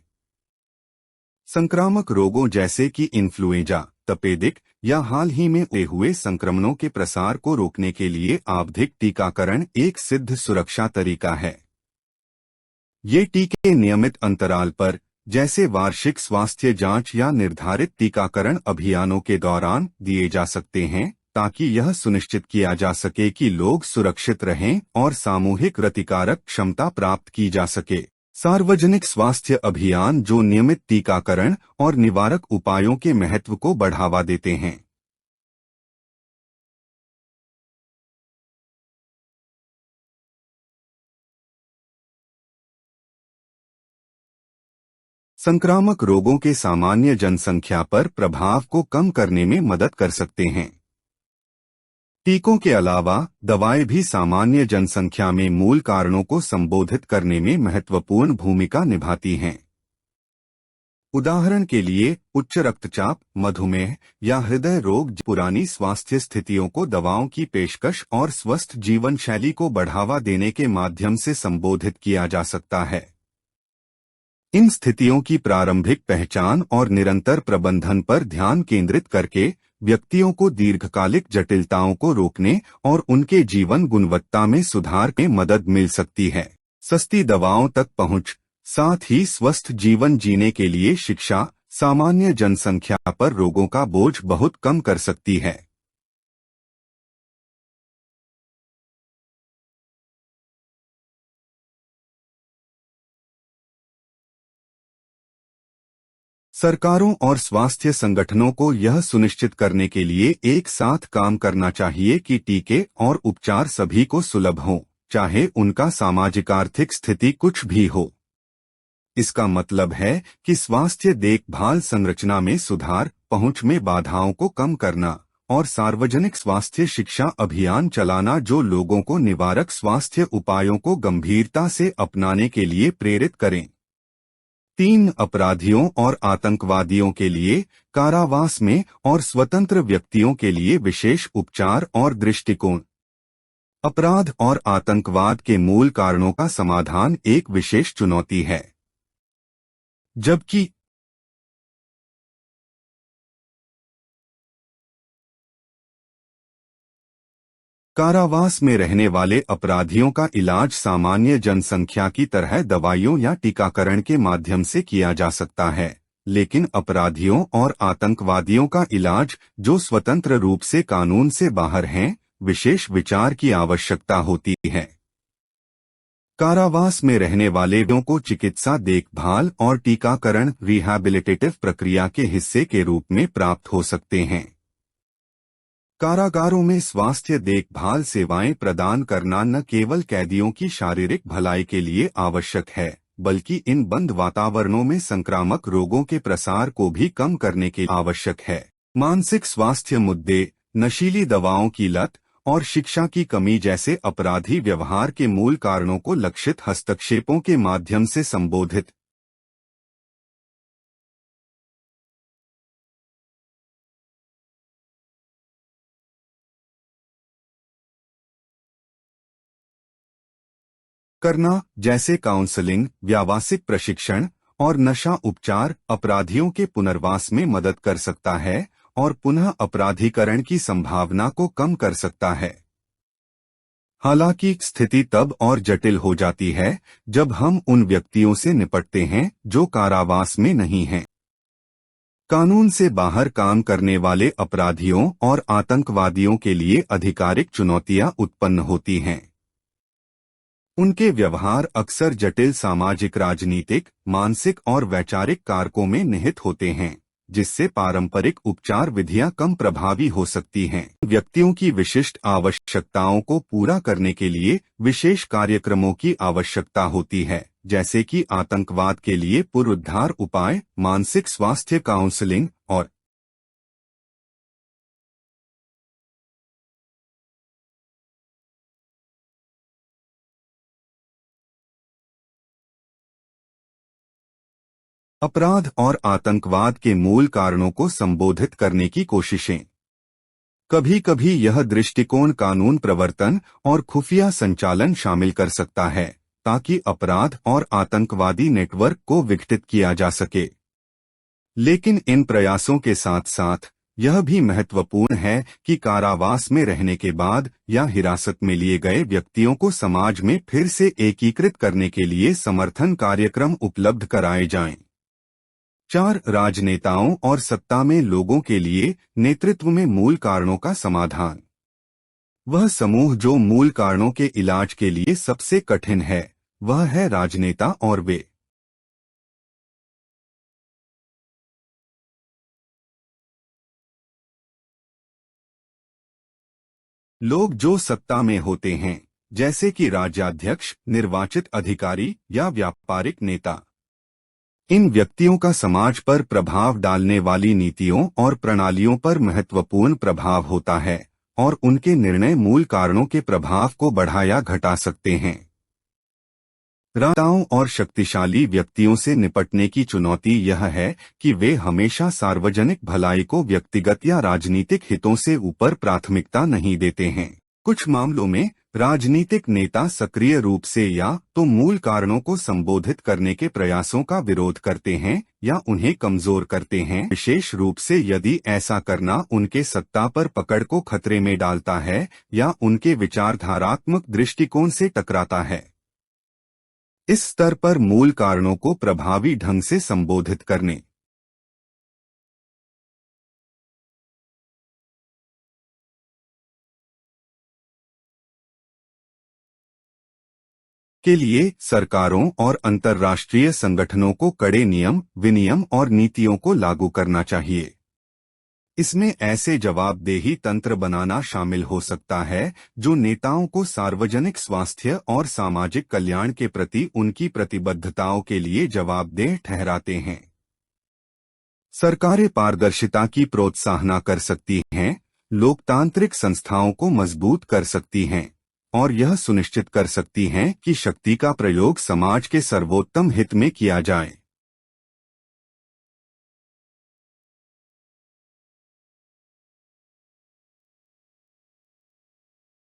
संक्रामक रोगों जैसे कि इन्फ्लुएंजा, तपेदिक या हाल ही में हुए संक्रमणों के प्रसार को रोकने के लिए आवधिक टीकाकरण एक सिद्ध सुरक्षा तरीका है। ये टीके नियमित अंतराल पर, जैसे वार्षिक स्वास्थ्य जांच या निर्धारित टीकाकरण अभियानों के दौरान दिए जा सकते हैं, ताकि यह सुनिश्चित किया जा सके कि लोग सुरक्षित रहें और सामूहिक प्रतिकारक क्षमता प्राप्त की जा सके। सार्वजनिक स्वास्थ्य अभियान जो नियमित टीकाकरण और निवारक उपायों के महत्व को बढ़ावा देते हैं। संक्रामक रोगों के सामान्य जनसंख्या पर प्रभाव को कम करने में मदद कर सकते हैं। टीकों के अलावा दवाएं भी सामान्य जनसंख्या में मूल कारणों को संबोधित करने में महत्वपूर्ण भूमिका निभाती हैं। उदाहरण के लिए उच्च रक्तचाप, मधुमेह या हृदय रोग पुरानी स्वास्थ्य स्थितियों को दवाओं की पेशकश और स्वस्थ जीवन शैली को बढ़ावा देने के माध्यम से संबोधित किया जा सकता है। इन स्थितियों की प्रारंभिक पहचान और निरंतर प्रबंधन पर ध्यान केंद्रित करके व्यक्तियों को दीर्घकालिक जटिलताओं को रोकने और उनके जीवन गुणवत्ता में सुधार में मदद मिल सकती है। सस्ती दवाओं तक पहुंच, साथ ही स्वस्थ जीवन जीने के लिए शिक्षा सामान्य जनसंख्या पर रोगों का बोझ बहुत कम कर सकती है। सरकारों और स्वास्थ्य संगठनों को यह सुनिश्चित करने के लिए एक साथ काम करना चाहिए कि टीके और उपचार सभी को सुलभ हों, चाहे उनका सामाजिक आर्थिक स्थिति कुछ भी हो। इसका मतलब है कि स्वास्थ्य देखभाल संरचना में सुधार, पहुंच में बाधाओं को कम करना और सार्वजनिक स्वास्थ्य शिक्षा अभियान चलाना जो लोगों को निवारक स्वास्थ्य उपायों को गंभीरता से अपनाने के लिए प्रेरित करें। 3 अपराधियों और आतंकवादियों के लिए कारावास में और स्वतंत्र व्यक्तियों के लिए विशेष उपचार और दृष्टिकोण। अपराध और आतंकवाद के मूल कारणों का समाधान एक विशेष चुनौती है, जबकि कारावास में रहने वाले अपराधियों का इलाज सामान्य जनसंख्या की तरह दवाइयों या टीकाकरण के माध्यम से किया जा सकता है, लेकिन अपराधियों और आतंकवादियों का इलाज जो स्वतंत्र रूप से कानून से बाहर हैं, विशेष विचार की आवश्यकता होती है। कारावास में रहने वाले लोगों को चिकित्सा देखभाल और टीकाकरण रिहैबिलिटेटिव प्रक्रिया के हिस्से के रूप में प्राप्त हो सकते हैं। कारागारों में स्वास्थ्य देखभाल सेवाएं प्रदान करना न केवल कैदियों की शारीरिक भलाई के लिए आवश्यक है, बल्कि इन बंद वातावरणों में संक्रामक रोगों के प्रसार को भी कम करने के लिए आवश्यक है। मानसिक स्वास्थ्य मुद्दे, नशीली दवाओं की लत और शिक्षा की कमी जैसे अपराधी व्यवहार के मूल कारणों को लक्षित हस्तक्षेपों के माध्यम से संबोधित करना, जैसे काउंसलिंग, व्यावसायिक प्रशिक्षण और नशा उपचार अपराधियों के पुनर्वास में मदद कर सकता है और पुनः अपराधीकरण की संभावना को कम कर सकता है। हालांकि स्थिति तब और जटिल हो जाती है जब हम उन व्यक्तियों से निपटते हैं जो कारावास में नहीं हैं। कानून से बाहर काम करने वाले अपराधियों और आतंकवादियों के लिए आधिकारिक चुनौतियां उत्पन्न होती हैं। उनके व्यवहार अक्सर जटिल सामाजिक, राजनीतिक, मानसिक और वैचारिक कारकों में निहित होते हैं, जिससे पारंपरिक उपचार विधियां कम प्रभावी हो सकती हैं। व्यक्तियों की विशिष्ट आवश्यकताओं को पूरा करने के लिए विशेष कार्यक्रमों की आवश्यकता होती है, जैसे कि आतंकवाद के लिए पुनरुद्धार उपाय, मानसिक स्वास्थ्य काउंसलिंग और अपराध और आतंकवाद के मूल कारणों को संबोधित करने की कोशिशें। कभी कभी यह दृष्टिकोण कानून प्रवर्तन और खुफिया संचालन शामिल कर सकता है, ताकि अपराध और आतंकवादी नेटवर्क को विघटित किया जा सके। लेकिन इन प्रयासों के साथ साथ यह भी महत्वपूर्ण है कि कारावास में रहने के बाद या हिरासत में लिए गए व्यक्तियों को समाज में फिर से एकीकृत करने के लिए समर्थन कार्यक्रम उपलब्ध कराए जाएं। 4. राजनेताओं और सत्ता में लोगों के लिए नेतृत्व में मूल कारणों का समाधान। वह समूह जो मूल कारणों के इलाज के लिए सबसे कठिन है, वह है राजनेता और वे लोग जो सत्ता में होते हैं, जैसे कि राज्याध्यक्ष, निर्वाचित अधिकारी या व्यापारिक नेता। इन व्यक्तियों का समाज पर प्रभाव डालने वाली नीतियों और प्रणालियों पर महत्वपूर्ण प्रभाव होता है और उनके निर्णय मूल कारणों के प्रभाव को बढ़ा या घटा सकते हैं। राजनेताओं और शक्तिशाली व्यक्तियों से निपटने की चुनौती यह है कि वे हमेशा सार्वजनिक भलाई को व्यक्तिगत या राजनीतिक हितों से ऊपर प्राथमिकता नहीं देते हैं। कुछ मामलों में राजनीतिक नेता सक्रिय रूप से या तो मूल कारणों को संबोधित करने के प्रयासों का विरोध करते हैं या उन्हें कमजोर करते हैं, विशेष रूप से यदि ऐसा करना उनके सत्ता पर पकड़ को खतरे में डालता है या उनके विचारधारात्मक दृष्टिकोण से टकराता है। इस स्तर पर मूल कारणों को प्रभावी ढंग से संबोधित करने के लिए सरकारों और अंतर्राष्ट्रीय संगठनों को कड़े नियम, विनियम और नीतियों को लागू करना चाहिए। इसमें ऐसे जवाबदेही तंत्र बनाना शामिल हो सकता है जो नेताओं को सार्वजनिक स्वास्थ्य और सामाजिक कल्याण के प्रति उनकी प्रतिबद्धताओं के लिए जवाबदेह ठहराते हैं। सरकारें पारदर्शिता की प्रोत्साहना कर सकती हैं, लोकतांत्रिक संस्थाओं को मजबूत कर सकती हैं और यह सुनिश्चित कर सकती हैं कि शक्ति का प्रयोग समाज के सर्वोत्तम हित में किया जाए।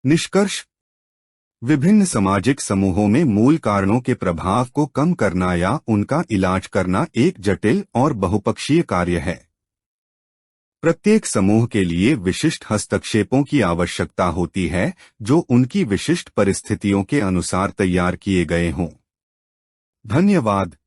निष्कर्ष: विभिन्न सामाजिक समूहों में मूल कारणों के प्रभाव को कम करना या उनका इलाज करना एक जटिल और बहुपक्षीय कार्य है। प्रत्येक समूह के लिए विशिष्ट हस्तक्षेपों की आवश्यकता होती है जो उनकी विशिष्ट परिस्थितियों के अनुसार तैयार किए गए हों। धन्यवाद।